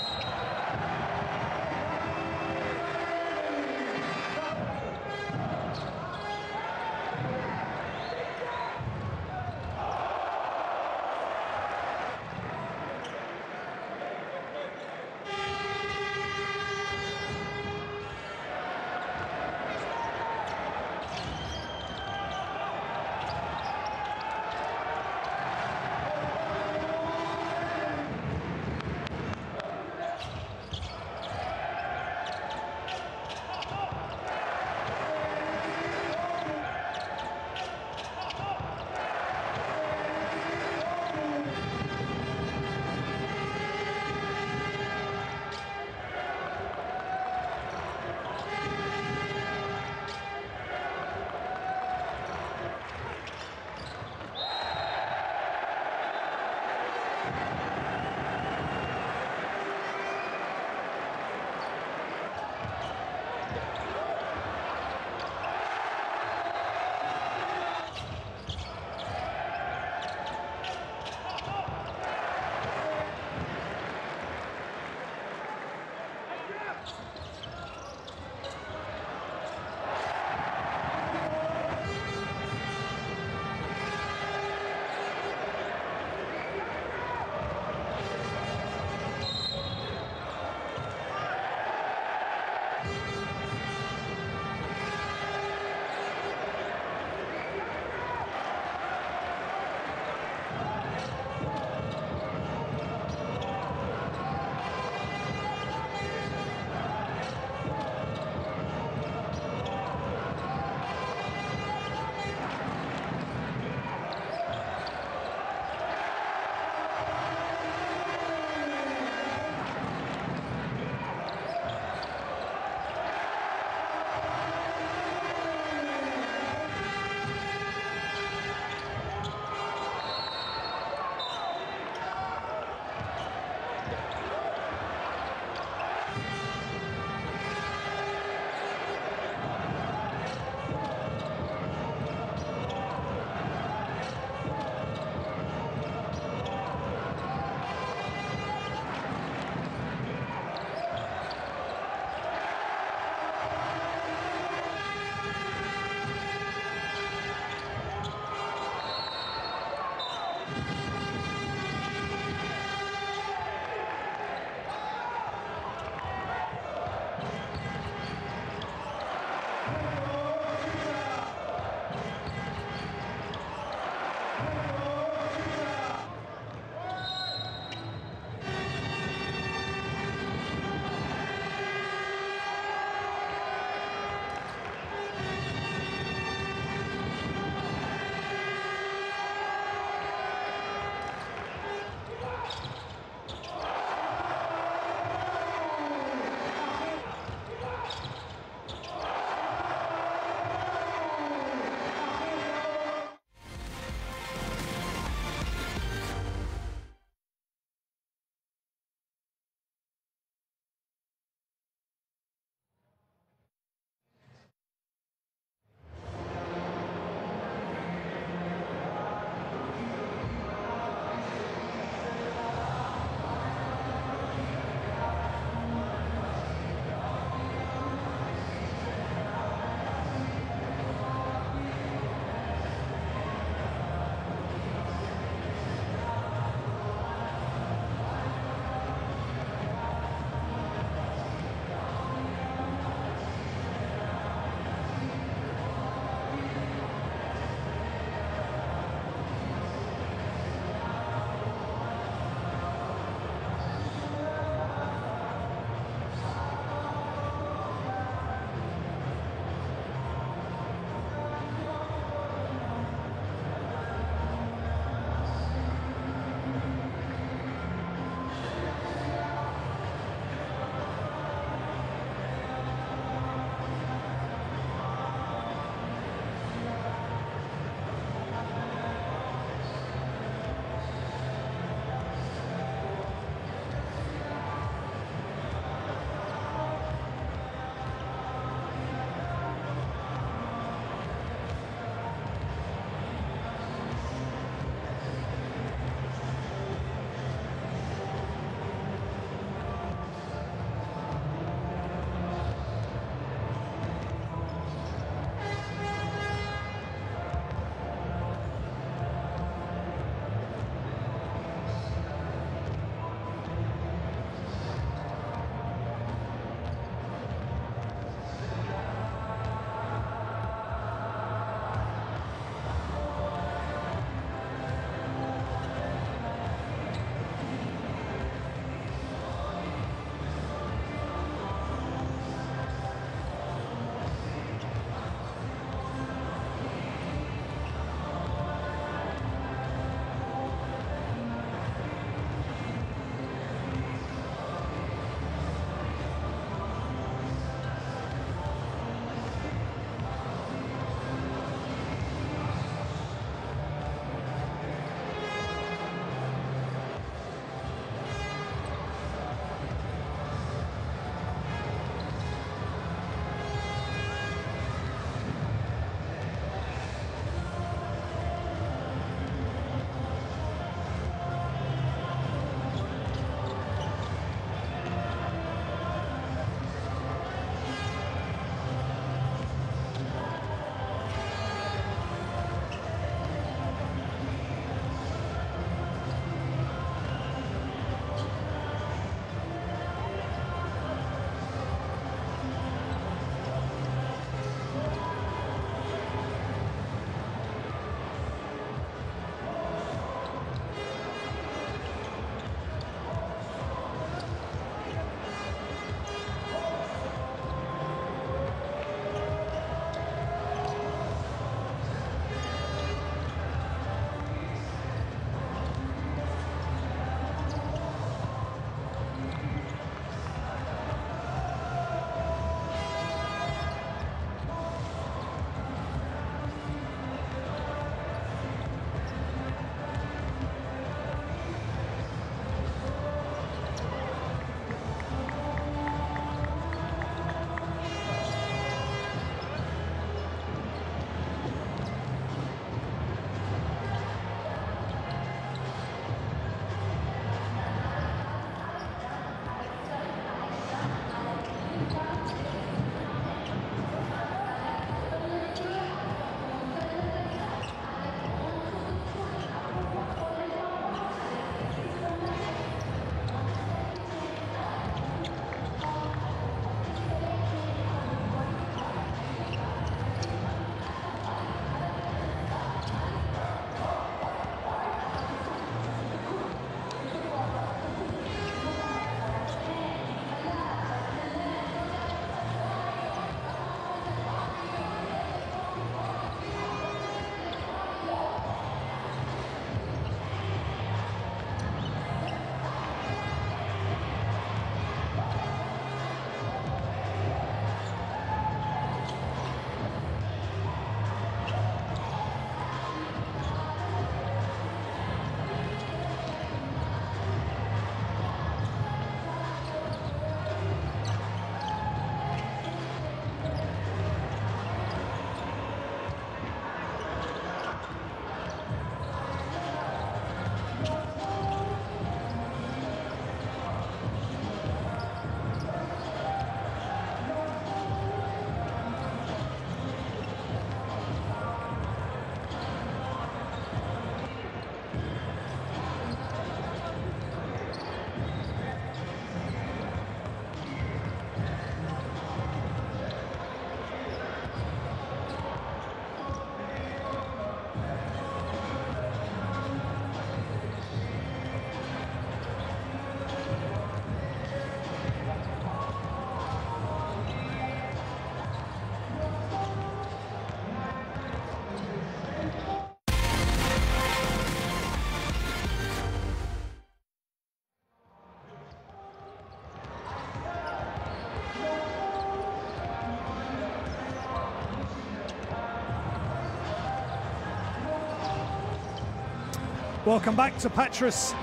A: Welcome back to Patras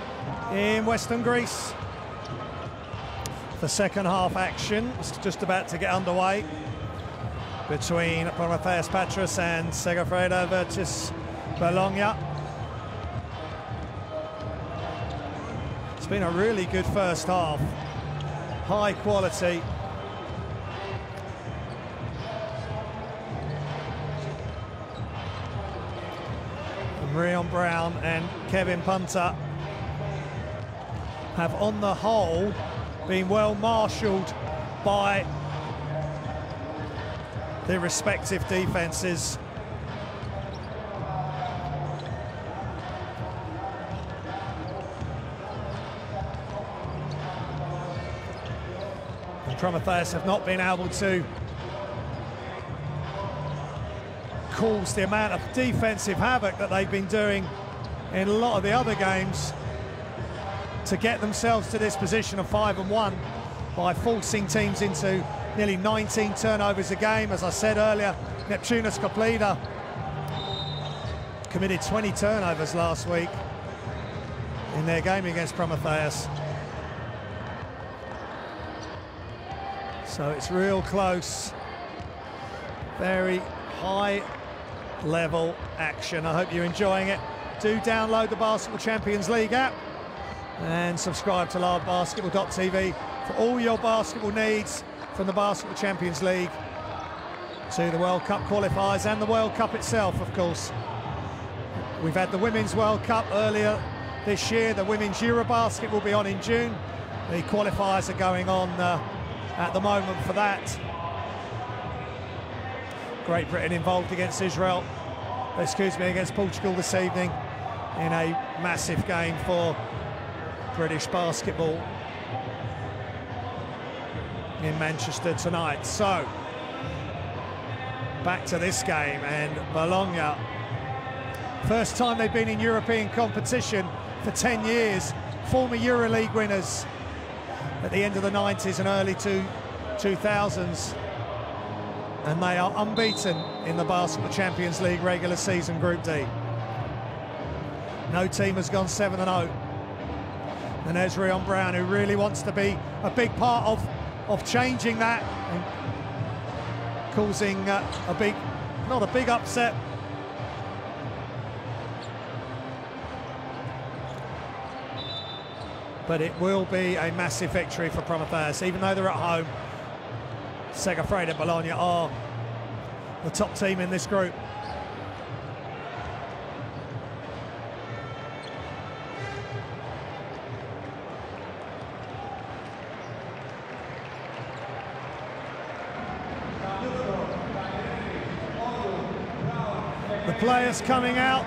A: in Western Greece. The second half action is just about to get underway between Promitheas Patras and Segafredo versus Bologna. It's been a really good first half, high quality. Rion Brown and Kevin Punter have on the whole been well marshalled by their respective defences. And Promitheas have not been able to cause the amount of defensive havoc that they've been doing in a lot of the other games to get themselves to this position of 5-1 by forcing teams into nearly 19 turnovers a game. As I said earlier, Neptunas Koplida committed 20 turnovers last week in their game against Promitheas. So it's real close, very high level action. I hope you're enjoying it. Do download the Basketball Champions League app and subscribe to livebasketball.tv for all your basketball needs, from the Basketball Champions League to the World Cup qualifiers and the World Cup itself, of course. We've had the Women's World Cup earlier this year. The Women's Eurobasket will be on in June. The qualifiers are going on at the moment for that. Great Britain involved against Israel, against Portugal this evening in a massive game for British basketball in Manchester tonight. So, back to this game, and Bologna, first time they've been in European competition for 10 years, former EuroLeague winners at the end of the 90s and early 2000s. And they are unbeaten in the Basketball Champions League regular season Group D. No team has gone 7-0. And there's Rion Brown, who really wants to be a big part of changing that and causing not a big upset, but it will be a massive victory for Promitheas. Even though they're at home, Segafredo Bologna are the top team in this group. The players coming out.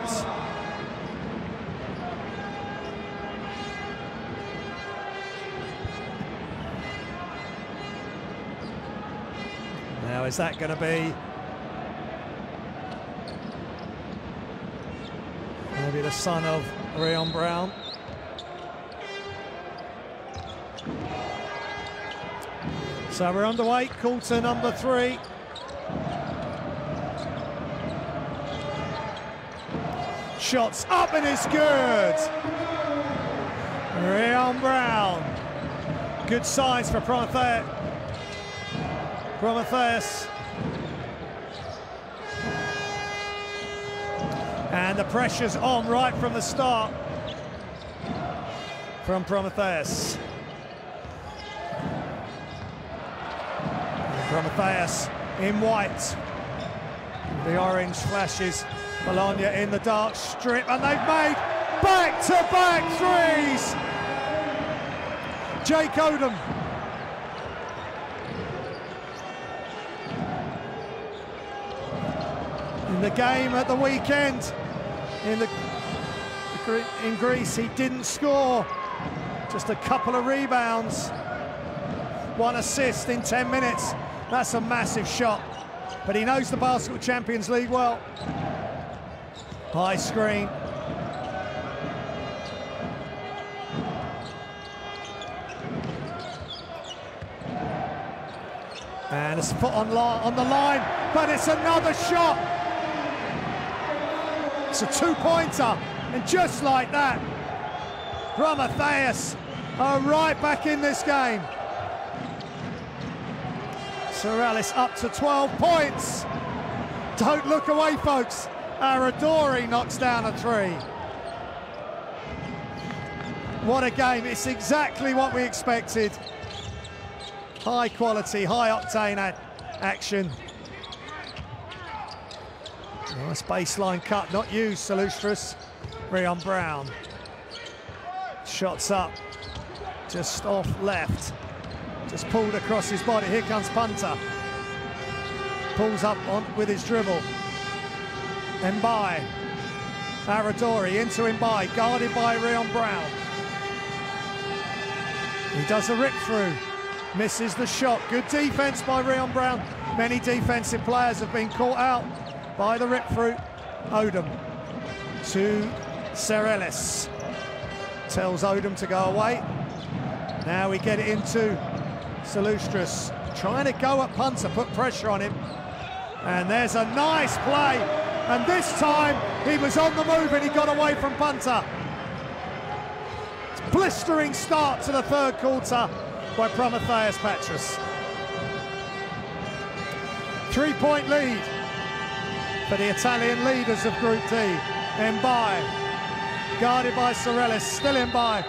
A: Now, is that going to be maybe the son of Rion Brown? So we're underway, quarter number 3. Shots up and it's good. Rion Brown. Good signs for Promitheas. And the pressure's on right from the start from Promitheas. Promitheas in white. The orange flashes. Bologna in the dark strip, and they've made back-to-back threes. Jake Odom. In the game at the weekend, in Greece, he didn't score. Just a couple of rebounds. 1 assist in 10 minutes. That's a massive shot. But he knows the Basketball Champions League well. High screen. And it's foot on the line, but it's another shot. It's a 2-pointer And just like that, Promitheas are right back in this game. Serelis up to 12 points. Don't look away, folks. Aradori knocks down a 3. What a game. It's exactly what we expected. High quality, high octane action. Nice baseline cut, not used, Salustris. Rion Brown. Shots up, just off left. Just pulled across his body. Here comes Punter. Pulls up on with his dribble. Mbai. Aradori into Mbai, guarded by Rion Brown. He does a rip through. Misses the shot. Good defense by Rion Brown. Many defensive players have been caught out by the rip through. Odom to Serelis. Tells Odom to go away. Now we get it into Salustris. Trying to go at Punter, put pressure on him. And there's a nice play. And this time he was on the move and he got away from Punter. Blistering start to the third quarter by Promitheas Patras. 3-point lead for the Italian leaders of Group D. Mbai, guarded by Serelis, still Mbai.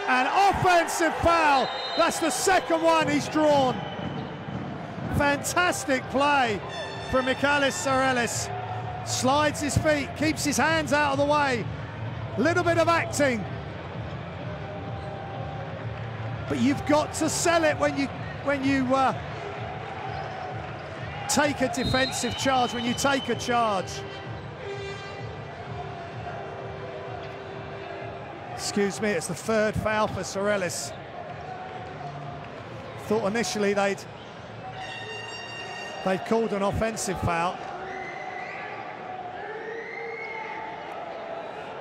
A: An offensive foul. That's the second one he's drawn. Fantastic play from Michalis Serelis. Slides his feet, keeps his hands out of the way. Little bit of acting. But you've got to sell it when you take a defensive charge, when you take a charge. Excuse me, it's the third foul for Serelis. Thought initially they'd called an offensive foul.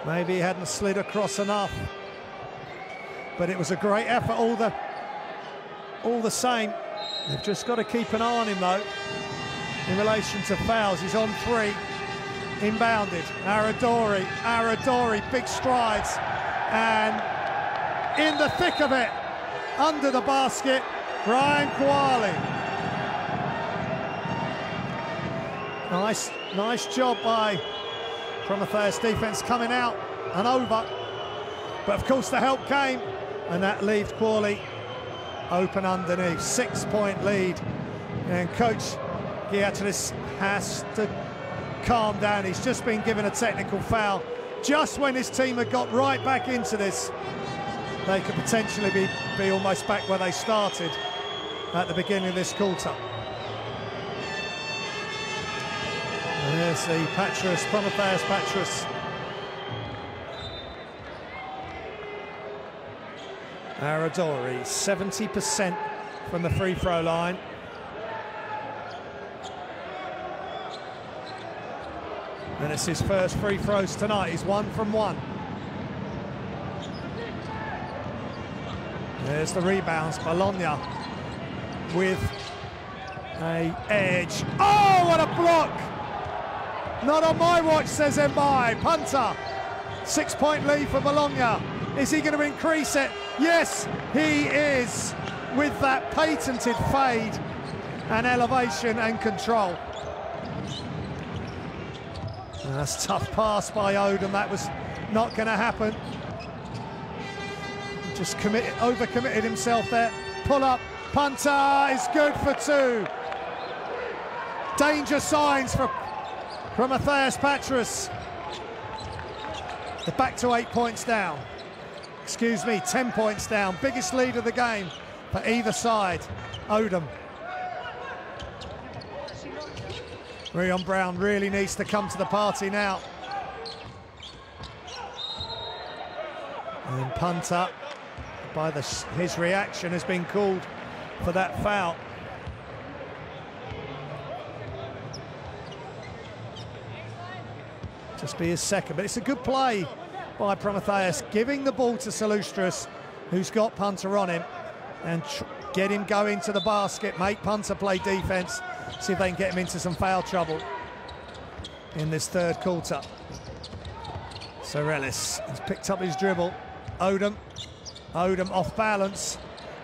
A: Maybe he hadn't slid across enough. But it was a great effort all the same. They've just got to keep an eye on him though. In relation to fouls, he's on 3. Inbounded, Aradori, big strides. And in the thick of it, under the basket, Brian Kwali. Nice job by Promitheas defense coming out and over. But of course the help came, and that leaves Kwali open underneath. 6-point lead, and Coach Giatris has to calm down. He's just been given a technical foul. Just when his team had got right back into this, they could potentially be almost back where they started at the beginning of this quarter. And there's the Patras, Promitheas Patras. Aradori, 70% from the free throw line. And it's his first free throws tonight. He's 1 from 1. There's the rebounds. Bologna with a edge. Oh, what a block! Not on my watch, says Mbai. Punter. 6-point lead for Bologna. Is he going to increase it? Yes, he is, with that patented fade and elevation and control. And that's a tough pass by Odom. That was not going to happen. Just overcommitted himself there. Pull up. Punter is good for 2. Danger signs for Promitheas Patras. They're back to 8 points down. Excuse me, 10 points down. Biggest lead of the game for either side. Odom. Rion Brown really needs to come to the party now. And Punter, by his reaction, has been called for that foul. Just be his second, but it's a good play by Promitheas, giving the ball to Salustris, who's got Punter on him, and get him going to the basket, make Punter play defense, see if they can get him into some foul trouble in this third quarter. Sorelis has picked up his dribble. Odom off balance,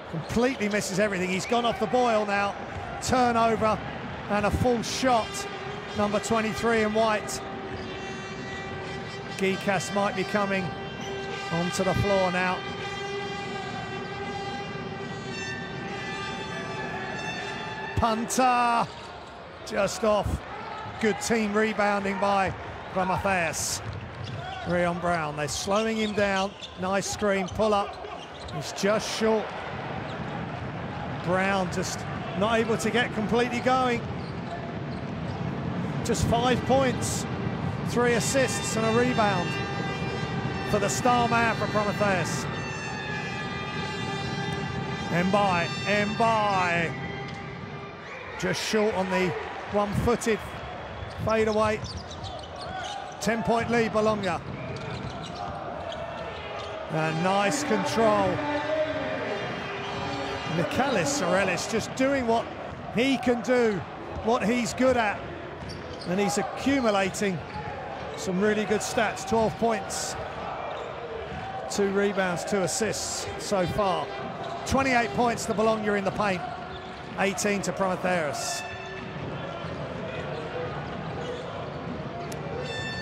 A: completely misses everything. He's gone off the boil now. Turnover and a full shot. Number 23 in white. Gikas might be coming onto the floor now. Punter just off. Good team rebounding by Promitheas. Rion Brown, they're slowing him down. Nice screen, pull up. He's just short. Brown just not able to get completely going. Just 5 points, 3 assists and a rebound for the star man for Promitheas. Mbai. Just short on the one-footed fadeaway. 10-point lead, Bologna. And nice control. Michalis Sorelis just doing what he can do, what he's good at. And he's accumulating some really good stats. 12 points, 2 rebounds, 2 assists so far. 28 points to Bologna in the paint, 18 to Promitheas.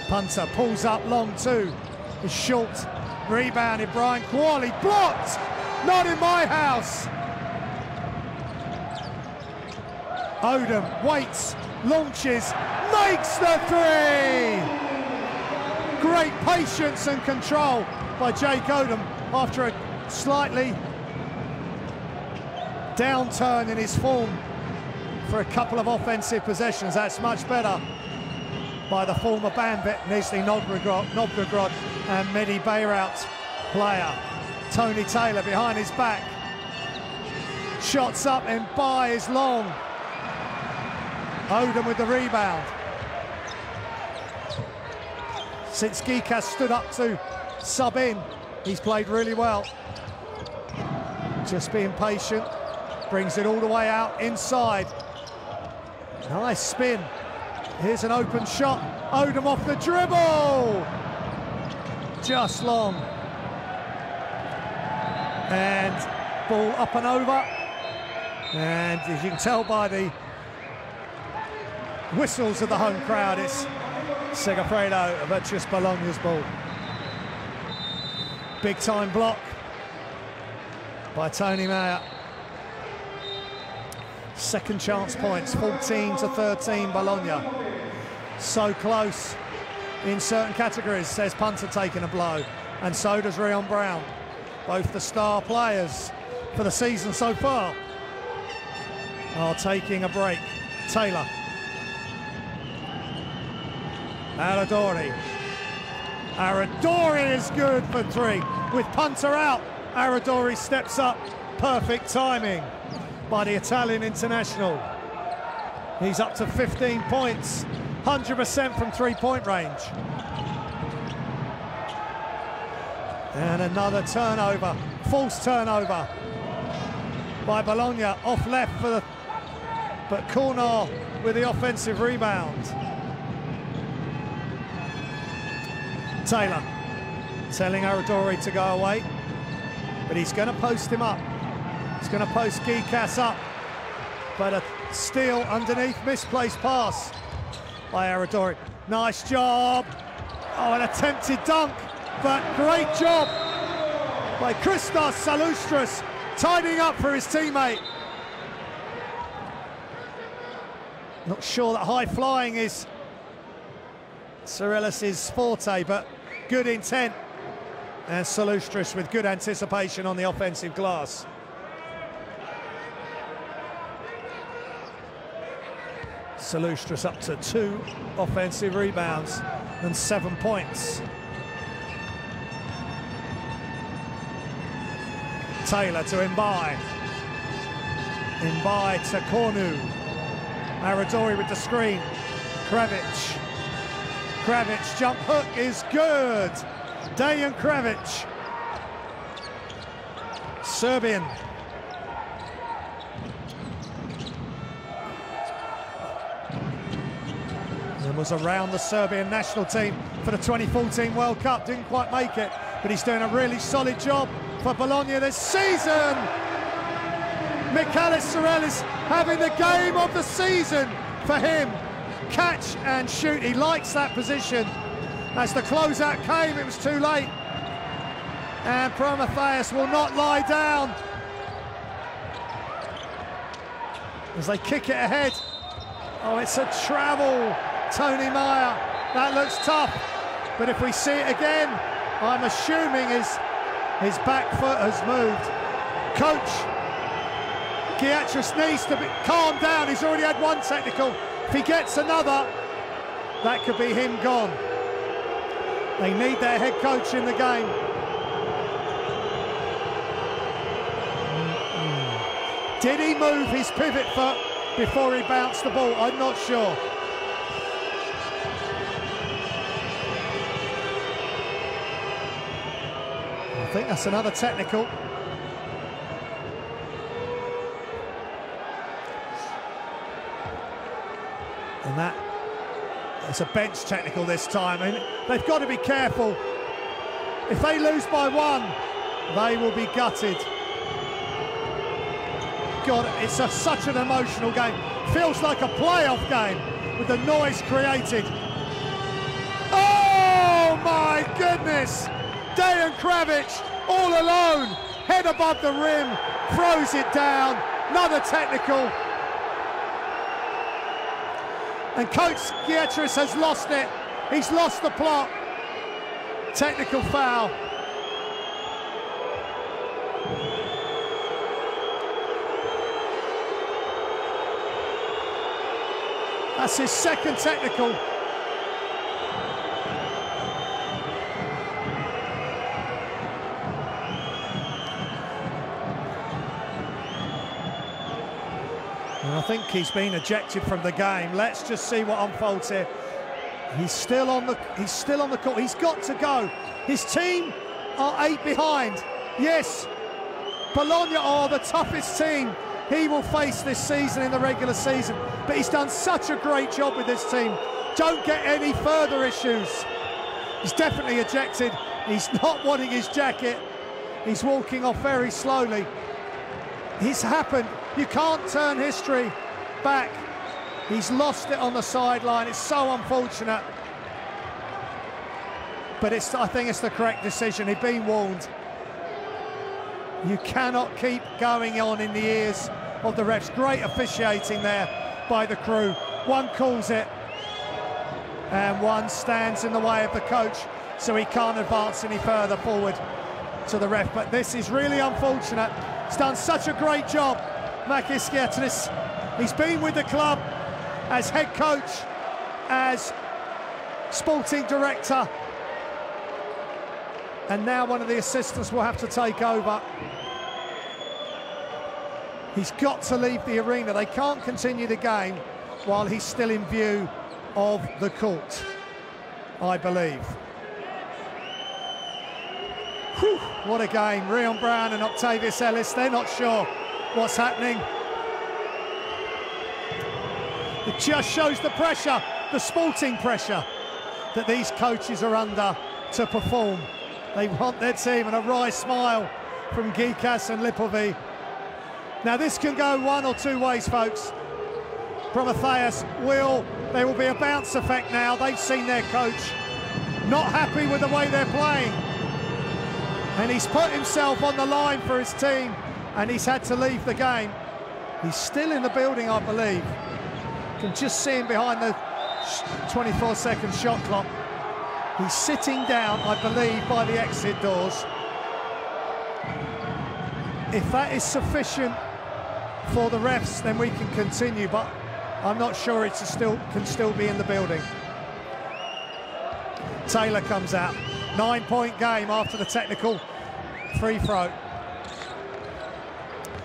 A: Punter pulls up long two, is short, rebounded, Brian Qualley, blocked, not in my house. Odom waits, launches, makes the three! Great patience and control by Jake Odom after a slightly downturn in his form for a couple of offensive possessions. That's much better by the former Banvit, Nizhny Novgorod and Medi Bayrout player. Tony Taylor behind his back. Shots up and by is long. Odom with the rebound. Since Gikas stood up to sub in, he's played really well. Just being patient, brings it all the way out inside. Nice spin. Here's an open shot. Odom off the dribble. Just long. And ball up and over. And as you can tell by the whistles of the home crowd, it's Segafredo, but just Bologna's ball. Big time block by Tony Mayer. Second chance points, 14-13 Bologna. So close in certain categories, says Punter taking a blow, and so does Rion Brown. Both the star players for the season so far are taking a break. Taylor. Aradori is good for three. With Punter out, Aradori steps up. Perfect timing by the Italian international. He's up to 15 points, 100% from three-point range. And another turnover, false turnover by Bologna, off left for the, but Cornell with the offensive rebound. Taylor telling Aradori to go away, but he's going to post him up. He's going to post Gikas up, but a steal underneath, misplaced pass by Aradori. Nice job. Oh, an attempted dunk, but great job by Christos Salustras, tidying up for his teammate. Not sure that high flying is Sorelis' forte, but good intent. And Salustras with good anticipation on the offensive glass. Salustras up to 2 offensive rebounds and 7 points. Taylor to Mbai. Mbai to Cornu. Aradori with the screen. Kravic. Kravic jump hook is good. Dejan Kravic. Serbian. And was around the Serbian national team for the 2014 World Cup. Didn't quite make it, but he's doing a really solid job for Bologna this season. Michalis Sorel is having the game of the season for him. Catch and shoot. He likes that position. As the closeout came, it was too late. And Promitheas will not lie down as they kick it ahead. Oh, it's a travel, Tony Meyer. That looks tough. But if we see it again, I'm assuming his back foot has moved. Coach Patras needs to calm down. He's already had one technical. If he gets another, that could be him gone. They need their head coach in the game. Did he move his pivot foot before he bounced the ball? I'm not sure. I think that's another technical. And that is a bench technical this time. And they've got to be careful. If they lose by one, they will be gutted. God, it's such an emotional game. Feels like a playoff game with the noise created. Oh my goodness! Dejan Kravic all alone, head above the rim, throws it down. Another technical. And Coach Patras has lost it. He's lost the plot. Technical foul. That's his second technical. And I think he's been ejected from the game. Let's just see what unfolds here. He's still on the court. He's got to go. His team are 8 behind. Yes, Bologna are the toughest team he will face this season in the regular season. But he's done such a great job with this team. Don't get any further issues. He's definitely ejected. He's not wanting his jacket. He's walking off very slowly. It's happened. You can't turn history back. He's lost it on the sideline. It's so unfortunate. But I think it's the correct decision. He'd been warned. You cannot keep going on in the ears of the refs. Great officiating there by the crew. One calls it and one stands in the way of the coach, so he can't advance any further forward to the ref. But this is really unfortunate. He's done such a great job, Michalis Patras. He's been with the club as head coach, as sporting director, and now one of the assistants will have to take over. He's got to leave the arena. They can't continue the game while he's still in view of the court, I believe. Whew, what a game. Rion Brown and Octavius Ellis, they're not sure what's happening. It just shows the pressure, the sporting pressure that these coaches are under to perform. They want their team, and a wry smile from Gikas and Lipovi. Now this can go one or two ways, folks. Promitheas there will be a bounce effect now. They've seen their coach not happy with the way they're playing. And he's put himself on the line for his team, and he's had to leave the game. He's still in the building, I believe. You can just see him behind the 24-second shot clock. He's sitting down, I believe, by the exit doors. If that is sufficient for the refs, then we can continue, but I'm not sure it can still be in the building. Taylor comes out. 9-point game after the technical free throw.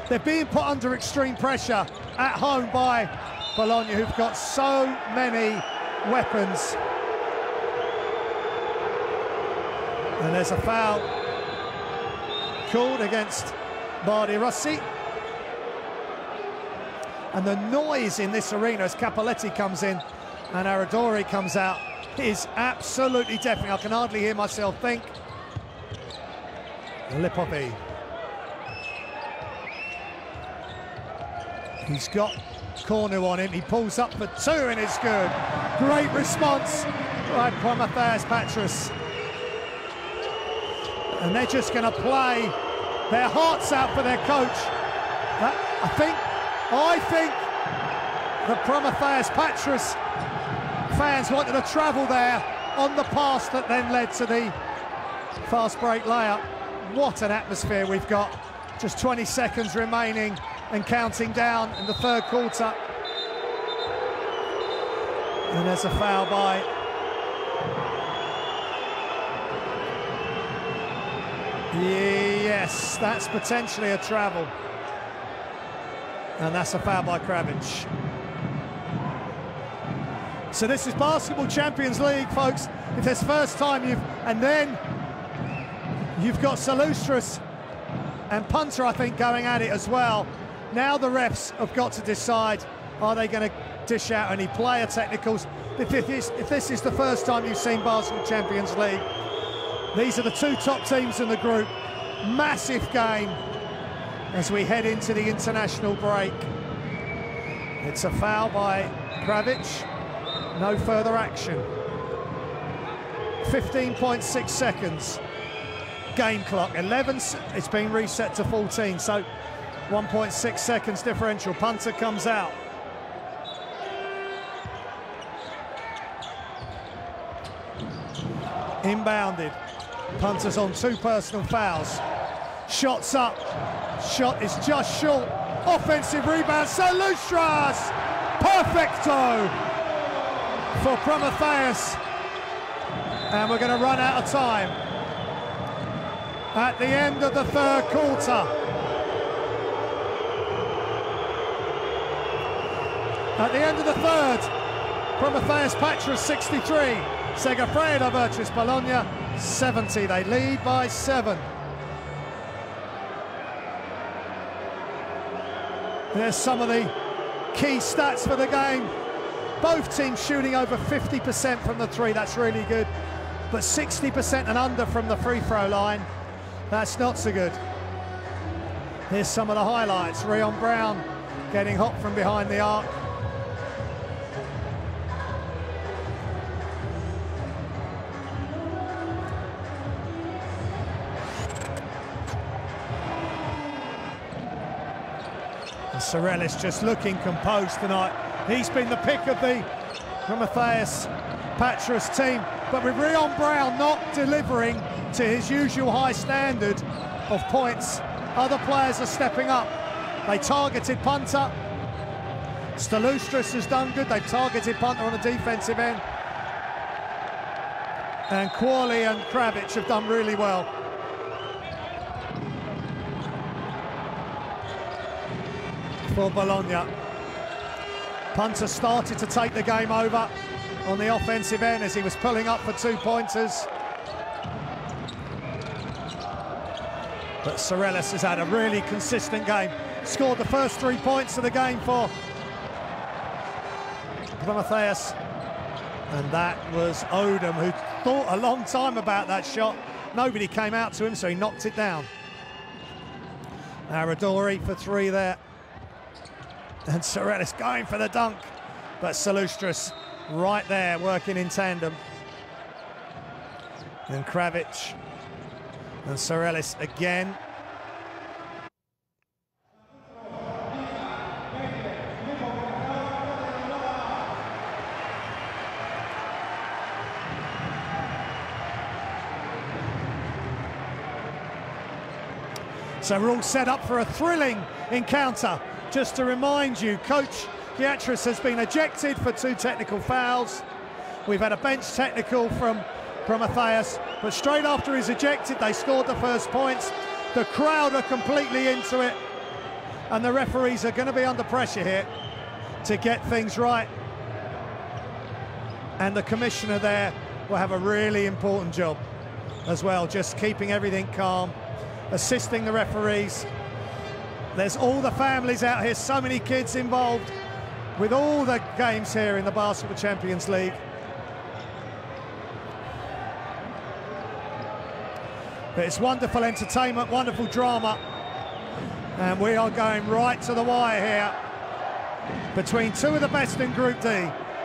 A: They're being put under extreme pressure at home by Bologna, who've got so many weapons. And there's a foul called against Bardi Rossi. And the noise in this arena as Capoletti comes in and Aradori comes out is absolutely deafening. I can hardly hear myself think. Lipovi. He's got Cornu on him. He pulls up for 2 and it's good. Great response by Promitheas Patras. And they're just going to play their hearts out for their coach. I think the Promitheas Patras fans wanted to travel there on the pass that then led to the fast break layup. What an atmosphere we've got. Just 20 seconds remaining and counting down in the third quarter. And there's a foul by yes, that's potentially a travel. And that's a foul by Kravic. So this is Basketball Champions League, folks. If it's first time and then you've got Salustris and Punter, I think, going at it as well. Now the refs have got to decide, are they going to dish out any player technicals? If this is the first time you've seen Basketball Champions League, these are the 2 top teams in the group. Massive game as we head into the international break. It's a foul by Kravic. No further action. 15.6 seconds. Game clock. 11. It's been reset to 14. So 1.6 seconds differential. Punter comes out. Inbounded. Punter's on 2 personal fouls. Shots up. Shot is just short. Offensive rebound. Salustras. Perfecto for Promitheas. And we're going to run out of time at the end of the third quarter. At the end of the third, Promitheas Patras 63, Segafredo versus Bologna 70. They lead by 7. There's some of the key stats for the game. Both teams shooting over 50% from the 3, that's really good. But 60% and under from the free throw line, that's not so good. Here's some of the highlights. Rion Brown getting hot from behind the arc. Sorellis just looking composed tonight. He's been the pick of the Promitheas Patras team, but with Rion Brown not delivering to his usual high standard of points, other players are stepping up. They targeted Punter. Salustris has done good. They've targeted Punter on the defensive end. And Qualley and Kravic have done really well. For Bologna. Punter started to take the game over on the offensive end as he was pulling up for 2-pointers. But Sorellis has had a really consistent game. Scored the first 3 points of the game for Promitheas. And that was Odom, who thought a long time about that shot. Nobody came out to him, so he knocked it down. Aradori for 3 there. And Sorellis going for the dunk, but Salustris right there working in tandem. And Kravic and Sorellis again. So we're all set up for a thrilling encounter. Just to remind you, Coach Patras has been ejected for 2 technical fouls. We've had a bench technical from Promitheas, but straight after he's ejected, they scored the first points. The crowd are completely into it, and the referees are going to be under pressure here to get things right. And the commissioner there will have a really important job as well, just keeping everything calm, assisting the referees. There's all the families out here, so many kids involved with all the games here in the Basketball Champions League. But it's wonderful entertainment, wonderful drama. And we are going right to the wire here between two of the best in Group D,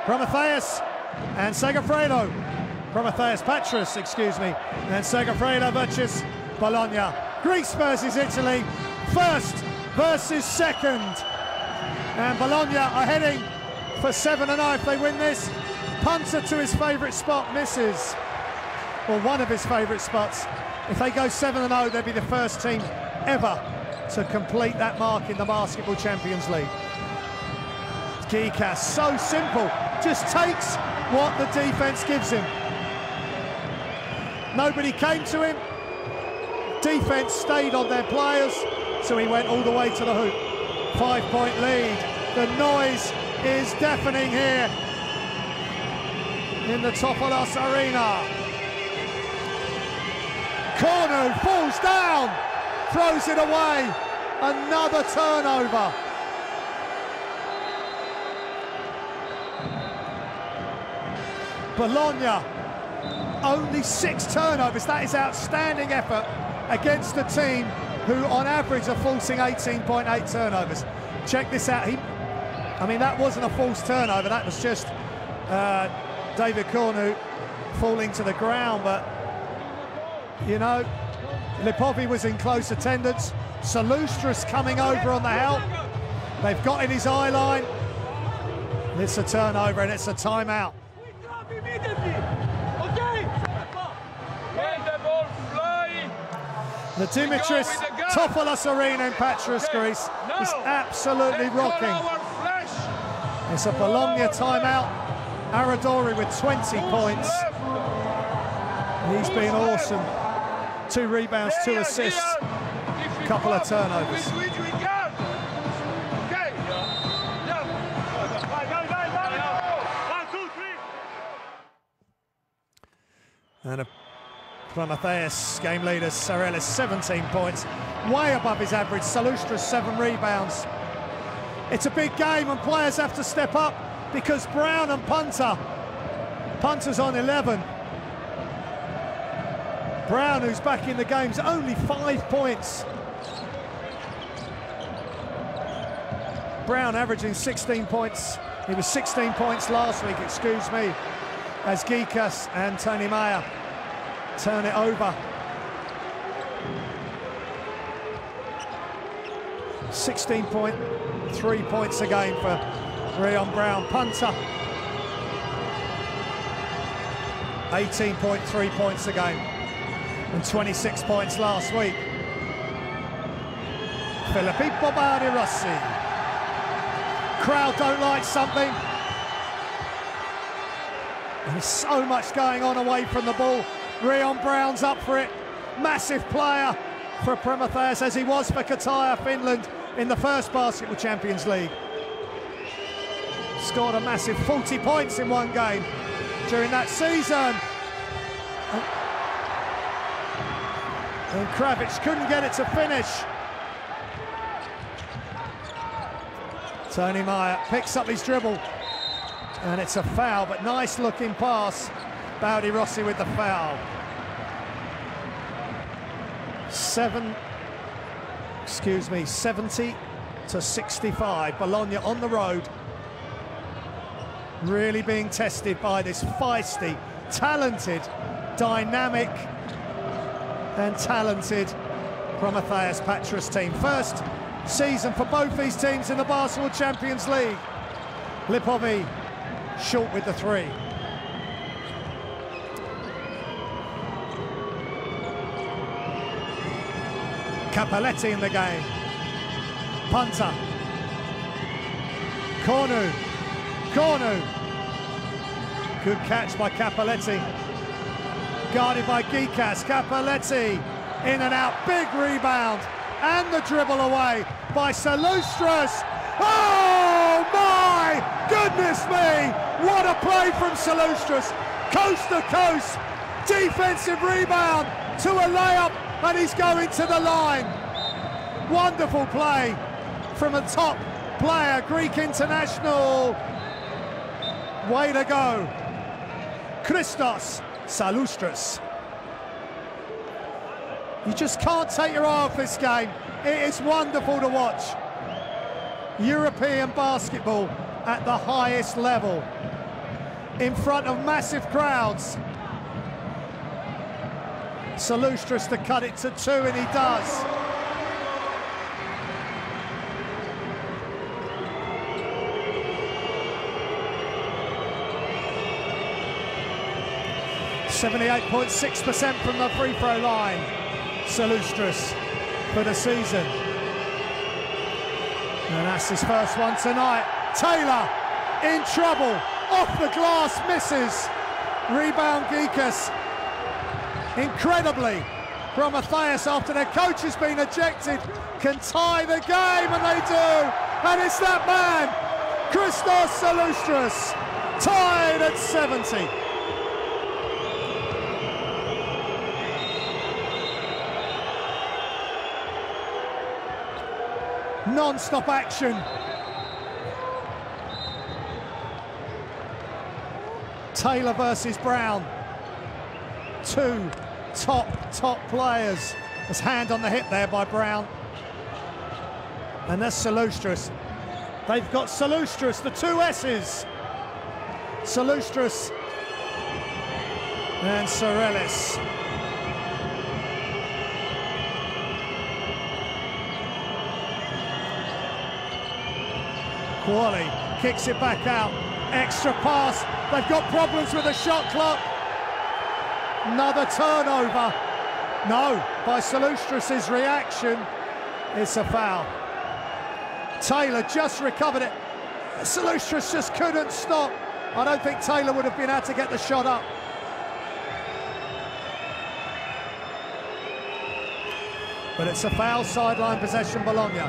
A: Promitheas and Segafredo. Promitheas Patras, excuse me, and Segafredo versus Bologna. Greece versus Italy, first versus second. And Bologna are heading for 7-0 if they win this. Punter to his favourite spot, misses. Or one of his favourite spots. If they go 7-0, they'll be the first team ever to complete that mark in the Basketball Champions League. Gikas, so simple, just takes what the defence gives him. Nobody came to him. Defence stayed on their players, so he went all the way to the hoop. 5-point lead. The noise is deafening here in the Topolos Arena. Cornu falls down, throws it away. Another turnover. Bologna, only 6 turnovers. That is outstanding effort against a team who on average are forcing 18.8 turnovers. Check this out. I mean, that wasn't a false turnover. That was just David Cornu falling to the ground. But, you know, Lipovi was in close attendance. Salustras coming over on the help. They've got in his eye line. It's a turnover and it's a timeout. The Dimitris Topolos Arena in Patras, Greece is absolutely rocking. It's a Bologna timeout. Aradori with 20 points. He's been awesome. 2 rebounds, 2 assists, a couple of turnovers. And a Promitheas game leader, Sarelis, 17 points, way above his average. Salustras, 7 rebounds. It's a big game and players have to step up because Brown and Punter's on 11. Brown, who's back in the game's only 5 points. Brown averaging 16 points. He was 16 points last week, excuse me, as Gikas and Tony Meyer turn it over. 16.3 points a game for Rion Brown. Punter, 18.3 points a game and 26 points last week. Filippo Rossi. Crowd don't like something. There's so much going on away from the ball. Rion Brown's up for it. Massive player for Promitheas, as he was for Kataja, Finland, in the first Basketball Champions League. Scored a massive 40 points in one game during that season. And Kravic couldn't get it to finish. Tony Meyer picks up his dribble. And it's a foul, but nice looking pass. Bowdy Rossi with the foul. 70 to 65. Bologna on the road. Really being tested by this feisty, talented, dynamic and talented Promitheas Patras team. First season for both these teams in the Basketball Champions League. Lipovi short with the 3. Capelletti in the game. Punter. Cornu. Good catch by Capelletti. Guarded by Gikas. Capelletti in and out. Big rebound. And the dribble away by Salustras. Oh my goodness me! What a play from Salustras. Coast to coast. Defensive rebound to a layup, and he's going to the line. Wonderful play from a top player, Greek international. Way to go. Christos Salustras. You just can't take your eye off this game. It is wonderful to watch. European basketball at the highest level, in front of massive crowds. Salustris to cut it to 2, and he does. .6% from the free throw line. Salustris for the season. And that's his first one tonight. Taylor in trouble. Off the glass, misses. Rebound Geekas. Incredibly, Promitheas, after their coach has been ejected, can tie the game, and they do. And it's that man, Christos Salustris, tied at 70. Non-stop action. Taylor versus Brown. Two top players. There's hand on the hip there by Brown. And that's Salustris. They've got Salustris, the 2 S's. Salustris and Sorelis. Qualley kicks it back out. Extra pass. They've got problems with the shot clock. Another turnover. No, by Salustris' reaction. It's a foul. Taylor just recovered it. Salustris just couldn't stop. I don't think Taylor would have been able to get the shot up. But it's a foul, sideline possession, Bologna.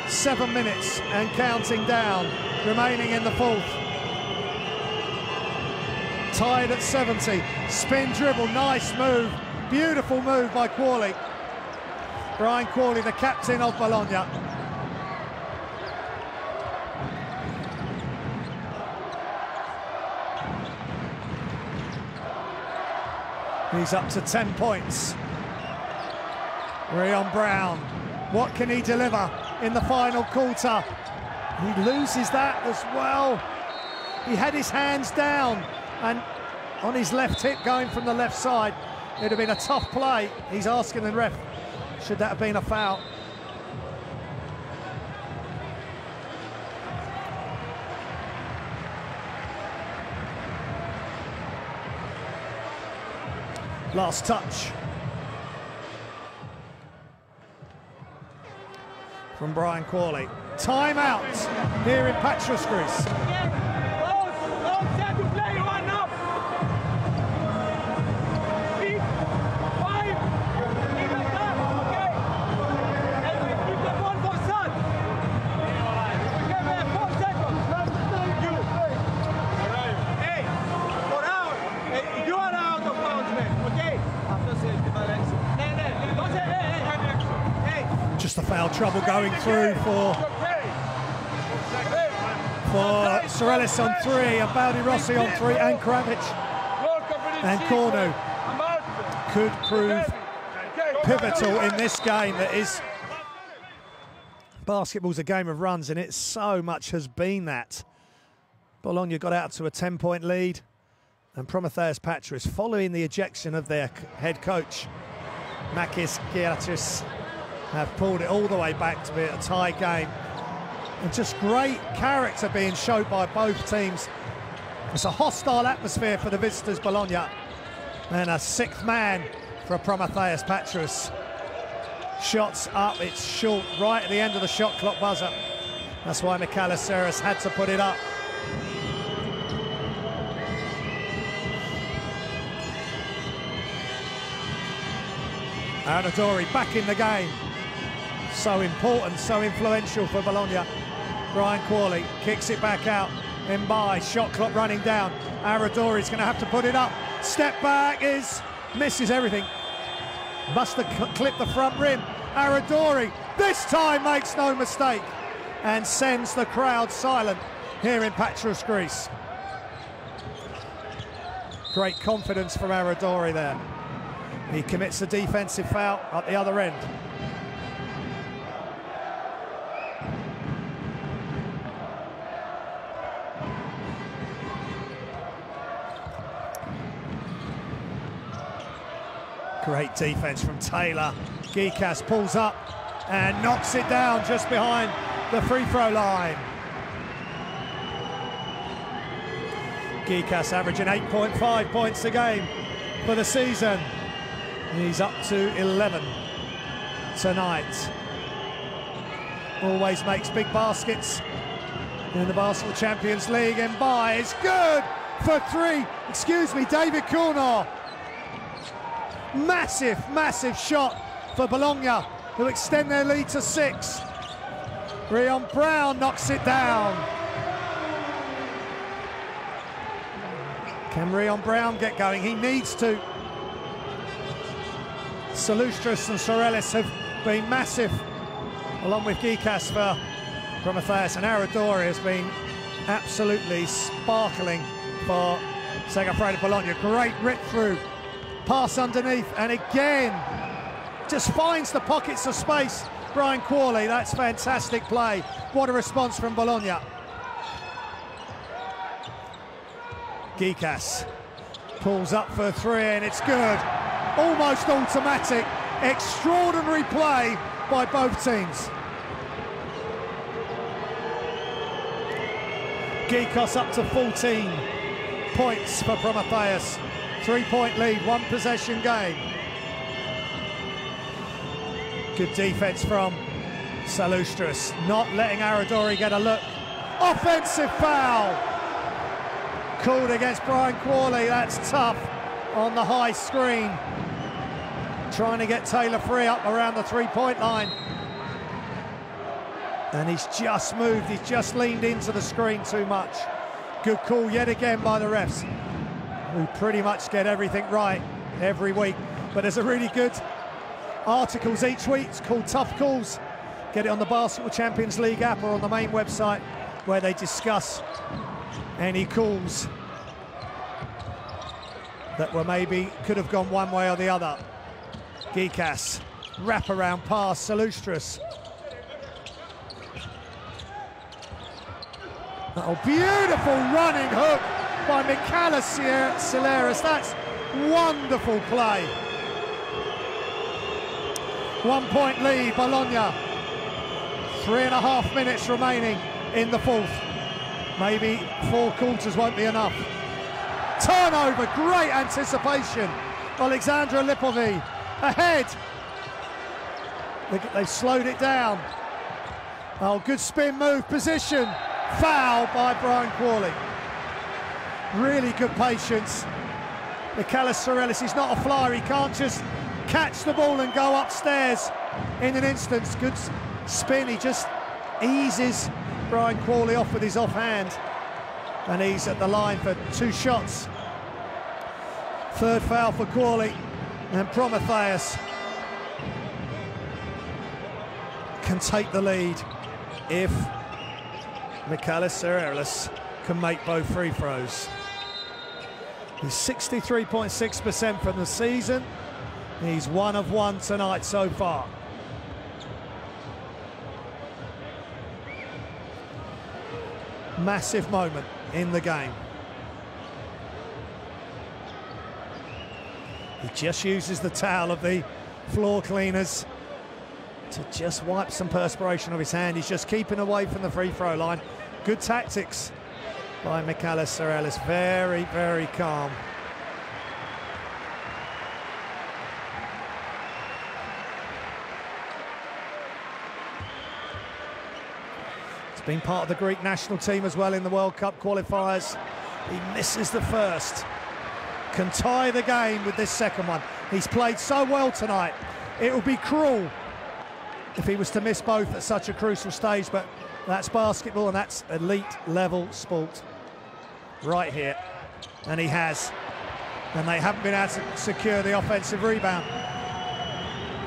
A: 7 minutes and counting down, remaining in the fourth. Tied at 70, spin dribble, nice move, beautiful move by Qualley. Brian Qualley, the captain of Bologna. He's up to 10 points. Rion Brown, what can he deliver in the final quarter? He loses that as well. He had his hands down and on his left hip going from the left side. It'd have been a tough play. He's asking the ref, should that have been a foul? Last touch from Brian Qualley. Timeout here in Patras, Greece. Just the foul trouble going through for Sorelis on 3, and Baldi Rossi on 3, and Kravic. And Cornu could prove pivotal in this game. That is, basketball's a game of runs, and it so much has been that. Bologna got out to a 10-point lead, and Promitheas Patras, following the ejection of their head coach, Makis Giatis, have pulled it all the way back to be a tie game. And just great character being showed by both teams. It's a hostile atmosphere for the visitors, Bologna. And a 6th man for Promitheas Patras. Shots up, it's short, right at the end of the shot clock buzzer. That's why Michalis Seras had to put it up. Aradori back in the game. So important, so influential for Bologna. Brian Qualley kicks it back out. Mbai, shot clock running down. Aradori's going to have to put it up. Step back misses everything. Must have clipped the front rim. Aradori this time makes no mistake and sends the crowd silent here in Patras, Greece. Great confidence from Aradori there. He commits a defensive foul at the other end. Great defense from Taylor. Gikas pulls up and knocks it down just behind the free throw line. Gikas averaging 8.5 points a game for the season. He's up to 11 tonight. Always makes big baskets in the Basketball Champions League, and by is good for three. Excuse me, David Cornor. Massive, massive shot for Bologna, who extend their lead to 6. Rion Brown knocks it down. Can Rion Brown get going? He needs to. Salustris and Sorelis have been massive, along with Gikas for Promitheas, and Aradori has been absolutely sparkling for Segafredo Bologna. Great rip through, pass underneath, and again just finds the pockets of space. Brian Qualley, that's fantastic play. What a response from Bologna. Gikas pulls up for 3 and it's good. Almost automatic. Extraordinary play by both teams. Gikas up to 14 points for Promitheas. 3-point lead, 1 possession game. Good defense from Salustris, not letting Aradori get a look. Offensive foul called against Brian Qualley. That's tough on the high screen. Trying to get Taylor free up around the 3-point line. And he's just moved, he's just leaned into the screen too much. Good call yet again by the refs, who pretty much get everything right every week. But there's a really good articles each week. It's called Tough Calls. Get it on the Basketball Champions League app or on the main website, where they discuss any calls that were maybe could have gone one way or the other. Gikas, wraparound pass, Salustris. Oh, beautiful running hook by Michalis Sileris. That's wonderful play. 1-point lead, Bologna. 3.5 minutes remaining in the 4th. Maybe 4 quarters won't be enough. Turnover, great anticipation. Alexandra Lipovi ahead. They've slowed it down. Oh, good spin move, position. Foul by Brian Qualley. Really good patience. Michalis Sileris, he's not a flyer. He can't just catch the ball and go upstairs in an instant. Good spin. He just eases Brian Qualley off with his offhand. And he's at the line for 2 shots. 3rd foul for Qualley. And Promitheas can take the lead if Michalis Sileris can make both free throws. He's 63.6% from the season. He's 1 of 1 tonight so far. Massive moment in the game. He just uses the towel of the floor cleaners to just wipe some perspiration off his hand. He's just keeping away from the free throw line. Good tactics by Michalis Sileris. Very, very calm. He's been part of the Greek national team as well in the World Cup qualifiers. He misses the first. Can tie the game with this second one. He's played so well tonight. It would be cruel if he was to miss both at such a crucial stage, but that's basketball and that's elite level sport right here. And he has. And they haven't been able to secure the offensive rebound.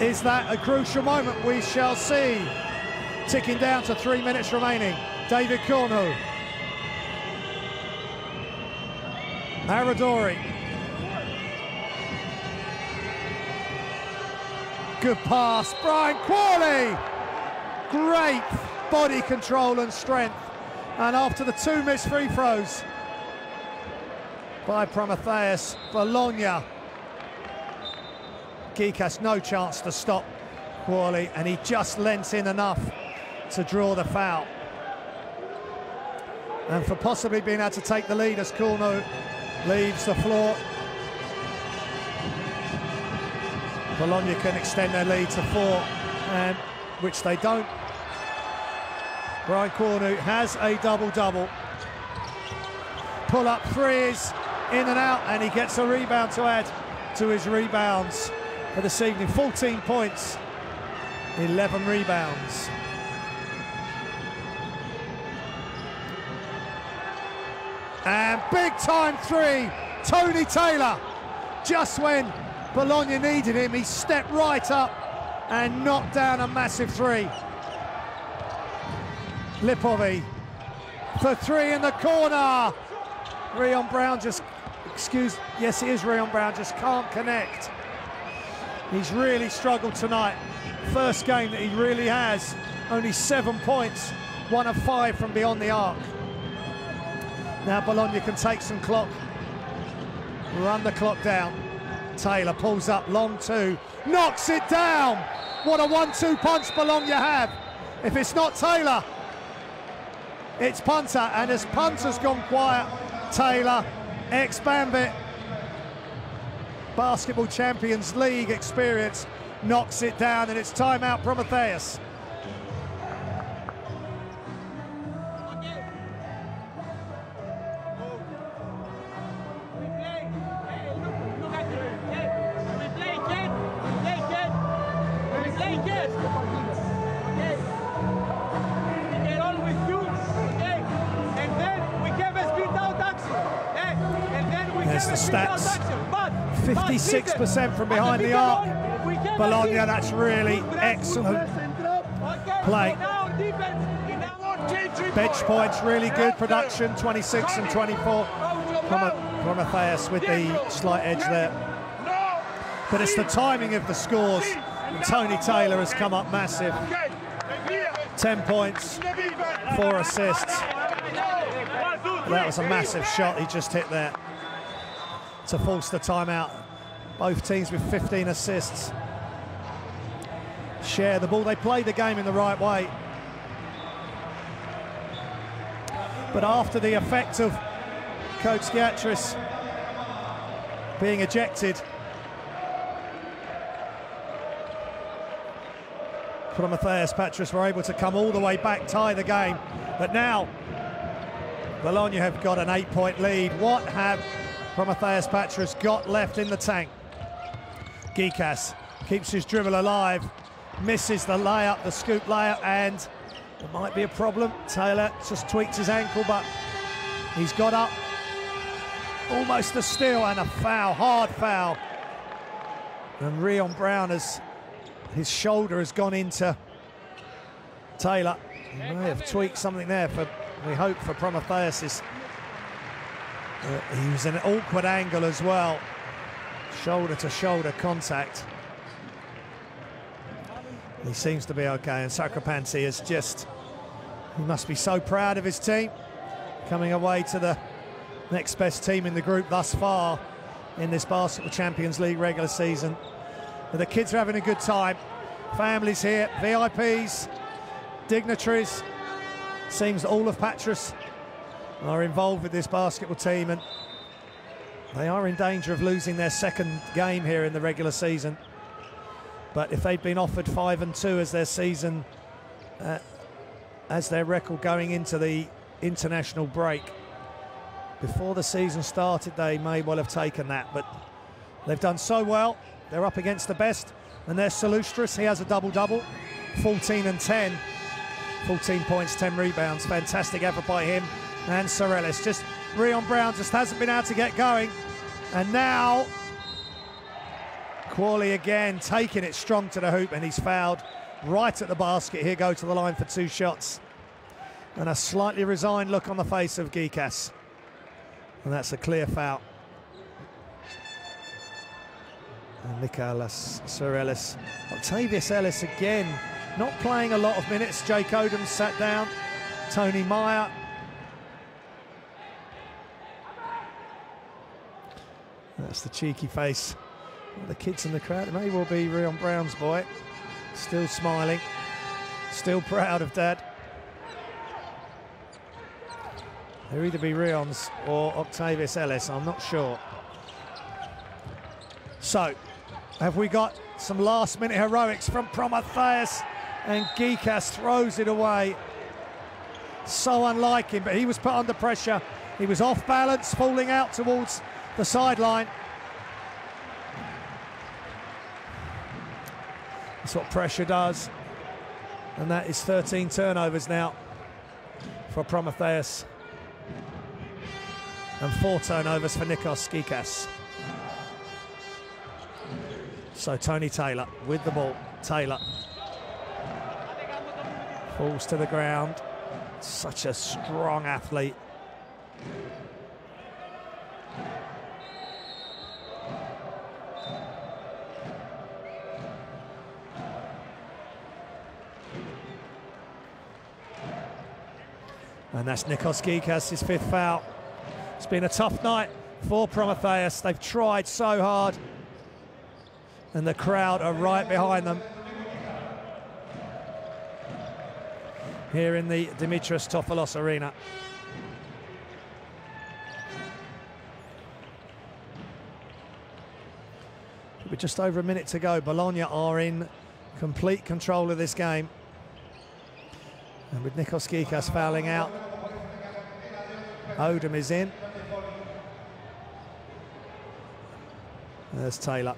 A: Is that a crucial moment? We shall see. Ticking down to 3 minutes remaining. David Cornu. Aradori. Good pass, Brian Qualley. Great body control and strength. And after the 2 missed free throws by Promitheas, Bologna, Gikas no chance to stop Qualley, and he just lent in enough to draw the foul. And for possibly being able to take the lead as Cornu leaves the floor, Bologna can extend their lead to 4, and which they don't. Brian Cornu has a double-double. Pull-up threes, in and out, and he gets a rebound to add to his rebounds for this evening. 14 points, 11 rebounds. And big-time three, Tony Taylor. Just when Bologna needed him, he stepped right up and knocked down a massive three. Lipovi for 3 in the corner. Rion Brown just, yes it is Rion Brown, just can't connect. He's really struggled tonight. First game that he really has. Only 7 points, 1 of 5 from beyond the arc. Now Bologna can take some clock, run the clock down. Taylor pulls up, long 2, knocks it down. What a 1-2 punch Bologna have. If it's not Taylor, it's Punter, and as Punter's gone quiet, Taylor, ex-Bambit, Basketball Champions League experience, knocks it down, and it's timeout Promitheas. There's the stats, 56% from behind the arc. Bologna, that's really excellent play. Bench points, really good production, 26 and 24. Promitheas with the slight edge there. But it's the timing of the scores. And Tony Taylor has come up massive. 10 points, 4 assists. That was a massive shot he just hit there to force the timeout. Both teams with 15 assists share the ball. They played the game in the right way. But after the effect of Coach Patras being ejected, Promitheas Patras were able to come all the way back, tie the game. But now Bologna have got an 8-point lead. What have Promitheas Patras got left in the tank? Gikas keeps his dribble alive, misses the layup, the scoop layup, and there might be a problem. Taylor just tweaked his ankle, but he's got up. Almost a steal and a foul, hard foul. And Rion Brown, his shoulder has gone into Taylor. He may have tweaked something there, we hope, for Promitheas. He was in an awkward angle as well. Shoulder to shoulder contact. He seems to be okay, and Sakrapanti is just, he must be so proud of his team, coming away to the next best team in the group thus far in this Basketball Champions League regular season. But the kids are having a good time. Families here, VIPs, dignitaries. Seems that all of Patras are involved with this basketball team, and they are in danger of losing their second game here in the regular season. But if they'd been offered 5-2 as their season, as their record going into the international break, before the season started, they may well have taken that. But they've done so well. They're up against the best, and there's Salustris. He has a double-double, 14 and 10. 14 points, 10 rebounds. Fantastic effort by him and Sorellis. Just Rion Brown just hasn't been able to get going. And now Qualley again taking it strong to the hoop, and he's fouled right at the basket. He'll go to the line for 2 shots. And a slightly resigned look on the face of Gikas. And that's a clear foul. And Nicholas Ellis. Octavius Ellis again, not playing a lot of minutes. Jake Odom sat down. Tony Meyer. That's the cheeky face of the kids in the crowd. It may well be Rion Brown's boy. Still smiling, still proud of Dad. They'll either be Rion's or Octavius Ellis, I'm not sure. So, have we got some last-minute heroics from Promitheas? And Gikas throws it away. So unlike him, but he was put under pressure. He was off balance, falling out towards the sideline. That's what pressure does. And that is 13 turnovers now for Promitheas. And 4 turnovers for Nikos Gikas. So Tony Taylor with the ball. Taylor falls to the ground. Such a strong athlete. And that's Nikos Gikas, his 5th foul. It's been a tough night for Promitheas. They've tried so hard. And the crowd are right behind them. Here in the Dimitris Tofalos Arena. With just over a minute to go, Bologna are in complete control of this game. And with Nikos Gikas fouling out, Odom is in. There's Taylor.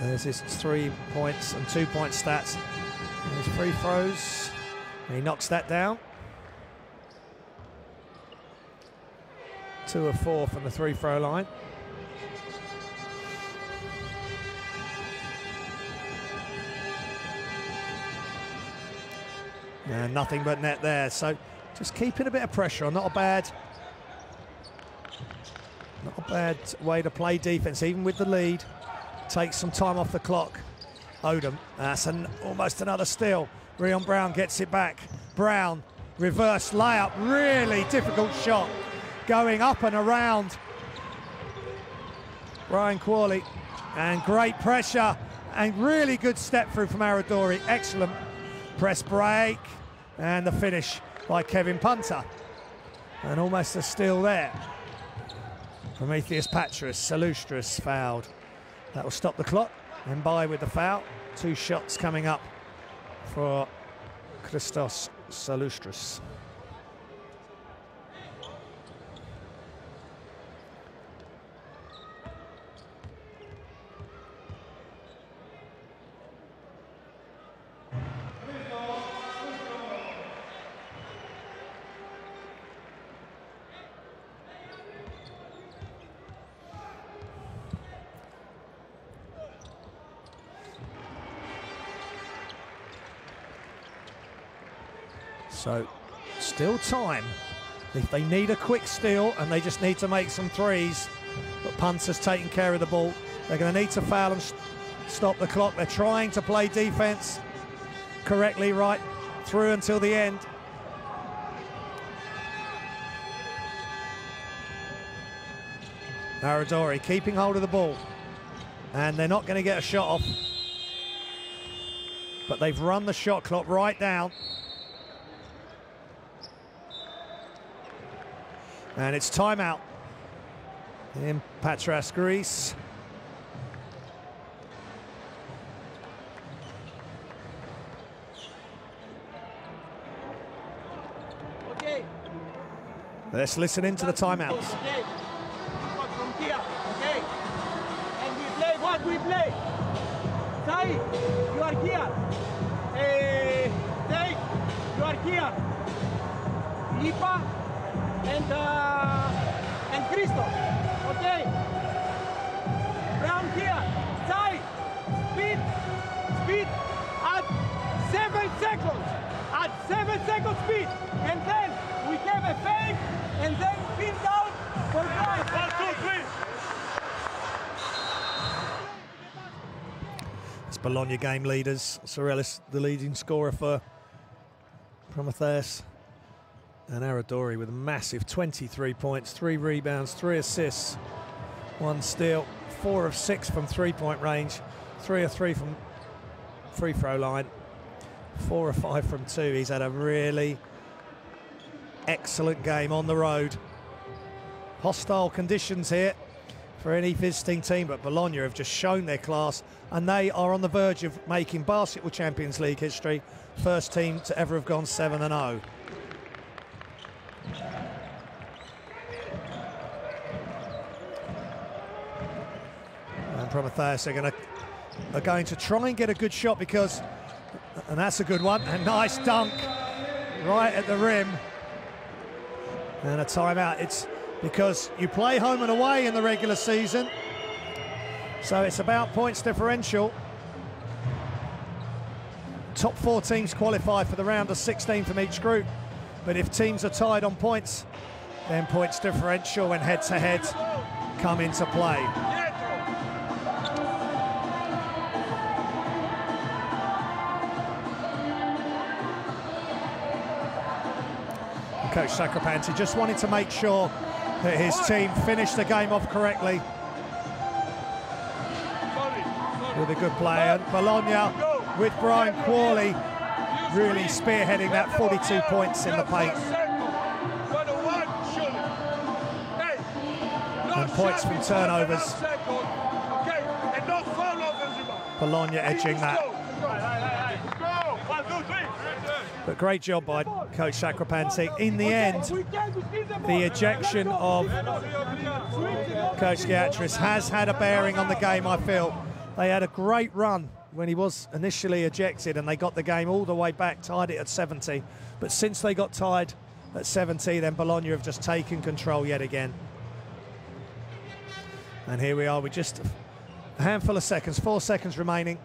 A: There's his 3 points and 2 point stats. There's free throws. And he knocks that down. 2 of 4 from the 3-throw line. And nothing but net there. So just keeping a bit of pressure on. Not a bad way to play defense, even with the lead. Takes some time off the clock. Odom, that's almost another steal. Rion Brown gets it back. Brown, reverse layup, really difficult shot. Going up and around Ryan Qualley. And great pressure and really good step through from Aradori. Excellent press break. And the finish by Kevin Punter. And almost a steal there. Promitheas Patras, Salustris fouled. That will stop the clock. And by with the foul. 2 shots coming up for Christos Salustris. So, still time. If they need a quick steal and they just need to make some threes, but Punter's taking care of the ball. They're going to need to foul and stop the clock. They're trying to play defense correctly right through until the end. Aradori keeping hold of the ball. And they're not going to get a shot off. But they've run the shot clock right down. And it's timeout in Patras, Greece.
E: Okay.
A: Let's listen into the timeouts.
E: Okay. From here, okay. And we play what we play. Sai, you are here. Dave, you are here. Lipa and Christo, okay. Brown here. Sai, speed at 7 seconds. At 7 seconds speed. And then we have a fake and then pin down for Brown.
B: 1, 2, 3.
A: Bologna game leaders. Sorelis, the leading scorer for Promitheas. And Aradori with a massive 23 points, 3 rebounds, 3 assists, 1 steal, 4 of 6 from three-point range, 3 of 3 from free throw line, 4 of 5 from 2. He's had a really excellent game on the road. Hostile conditions here for any visiting team, but Bologna have just shown their class, and they are on the verge of making Basketball Champions League history. First team to ever have gone 7-0. And Promitheas are going to try and get a good shot, because, and that's a good one, a nice dunk right at the rim, and a timeout. It's because you play home and away in the regular season, so it's about points differential. Top 4 teams qualify for the round of 16 from each group, but if teams are tied on points, then points differential and head-to-head come into play. Coach Segafredo just wanted to make sure that his team finished the game off correctly with a good play. And Bologna, with Brian Qualley, really spearheading that 42 points in the paint. And points from turnovers. Bologna edging that. But great job by Coach Segafredo. In the end, the ejection of Coach Patras has had a bearing on the game, I feel. They had a great run when he was initially ejected, and they got the game all the way back, tied it at 70. But since they got tied at 70, then Bologna have just taken control yet again. And here we are with just a handful of seconds, 4 seconds remaining.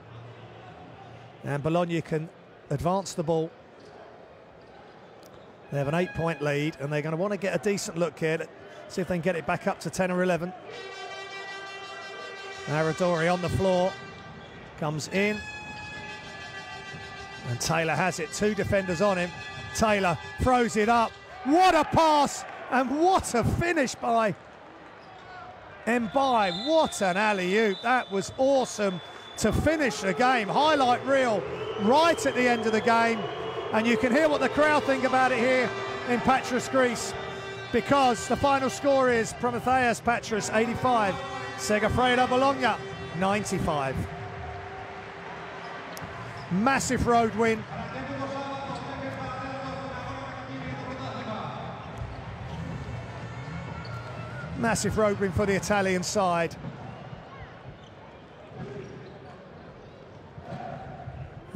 A: And Bologna can advance the ball. They have an 8-point lead, and they're going to want to get a decent look here, see if they can get it back up to 10 or 11. Aradori on the floor, comes in, and Taylor has it. 2 defenders on him. Taylor throws it up. What a pass, and what a finish by Mbai. What an alley-oop. That was awesome to finish the game. Highlight reel right at the end of the game. And you can hear what the crowd think about it here in Patras, Greece, because the final score is Promitheas Patras 85, Segafredo Bologna 95. Massive road win. Massive road win for the Italian side.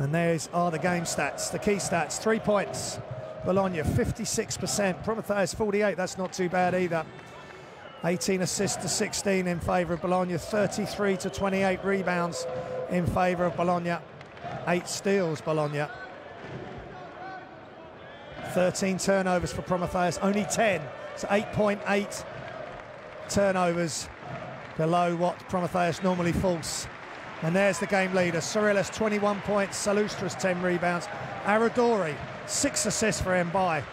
A: And those are the game stats, the key stats. 3 points, Bologna 56%, Promitheas 48, that's not too bad either. 18 assists to 16 in favour of Bologna, 33 to 28 rebounds in favour of Bologna, 8 steals Bologna. 13 turnovers for Promitheas, only 10, so 8.8 turnovers below what Promitheas normally falls. And there's the game leader, Sorelis 21 points, Salustras 10 rebounds, Aradori 6 assists for Mbai.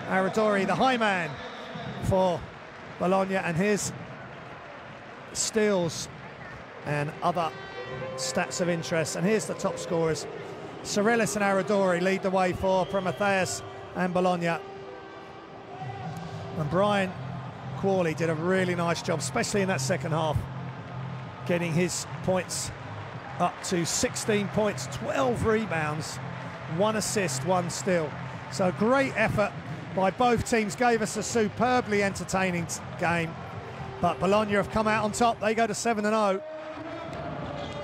A: Aradori, the high man for Bologna, and his steals and other stats of interest. And here's the top scorers. Sorelis and Aradori lead the way for Promitheas and Bologna. And Brian Qualley did a really nice job, especially in that second half, getting his points up to 16 points, 12 rebounds, 1 assist, 1 steal. So great effort by both teams, gave us a superbly entertaining game. But Bologna have come out on top. They go to 7-0.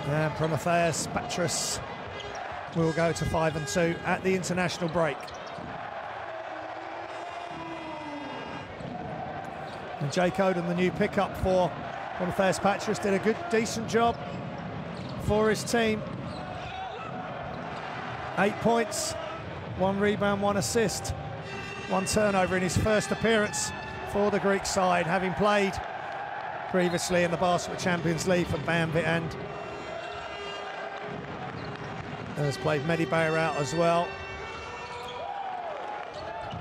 A: And Promitheas Patras will go to 5-2 at the international break. And Jay Coden, the new pickup for Promitheas Patras, did a decent job for his team. 8 points, 1 rebound, 1 assist, 1 turnover in his first appearance for the Greek side, having played previously in the Basketball Champions League for Banvit and has played Mehdi out as well.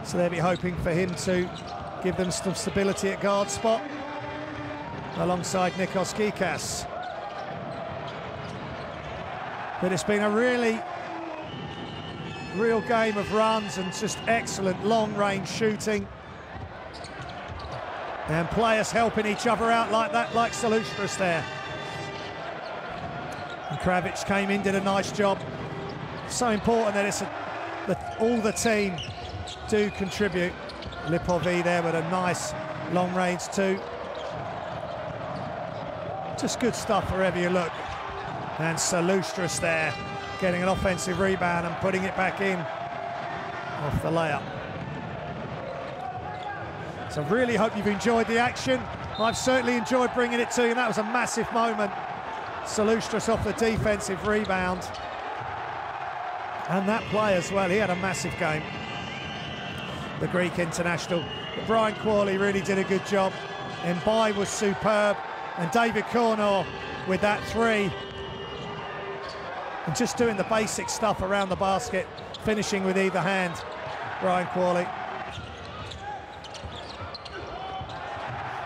A: So they'll be hoping for him to give them some stability at guard spot alongside Nikos Gikas. But it's been a real game of runs and just excellent long-range shooting. And players helping each other out like that, like Salustras there. And Kravic came in, did a nice job. So important that all the team do contribute. Lipovi there with a nice long range too. Just good stuff wherever you look. And Salustras there, getting an offensive rebound and putting it back in off the layup. So I really hope you've enjoyed the action. I've certainly enjoyed bringing it to you. That was a massive moment. Salustras off the defensive rebound. And that play as well, he had a massive game. The Greek international. But Brian Qualley really did a good job. Mbai was superb. And David Cornor with that three. And just doing the basic stuff around the basket, finishing with either hand, Brian Qualley.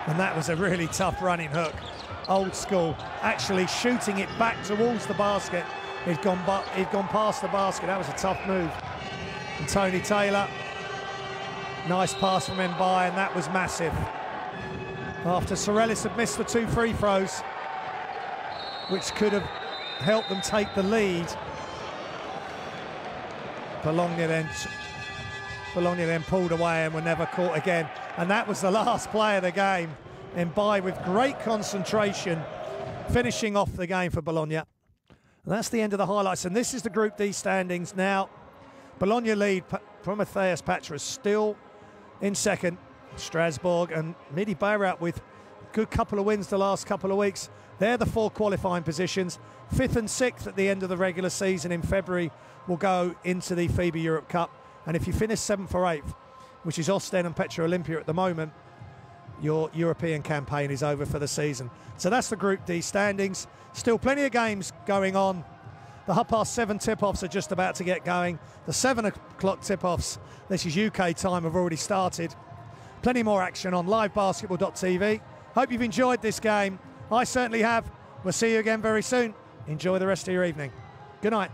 A: And that was a really tough running hook. Old school, actually shooting it back towards the basket. He'd gone past the basket. That was a tough move. And Tony Taylor, nice pass from Mbai, and that was massive. After Sorellis had missed the 2 free throws, which could have helped them take the lead. Bologna then pulled away and were never caught again. And that was the last play of the game. Mbai with great concentration, finishing off the game for Bologna. And that's the end of the highlights. And this is the Group D standings now. Bologna lead, Promitheas Patras still in second. Strasbourg and Mehdi Bayrat with a good couple of wins the last couple of weeks. They're the 4 qualifying positions. 5th and 6th at the end of the regular season in February will go into the FIBA Europe Cup. And if you finish 7th or 8th, which is Ostend and Petro Olympia at the moment, your European campaign is over for the season. So that's the Group D standings. Still plenty of games going on. The 7:30 tip-offs are just about to get going. The 7 o'clock tip-offs, this is UK time, have already started. Plenty more action on livebasketball.tv. Hope you've enjoyed this game. I certainly have. We'll see you again very soon. Enjoy the rest of your evening. Good night.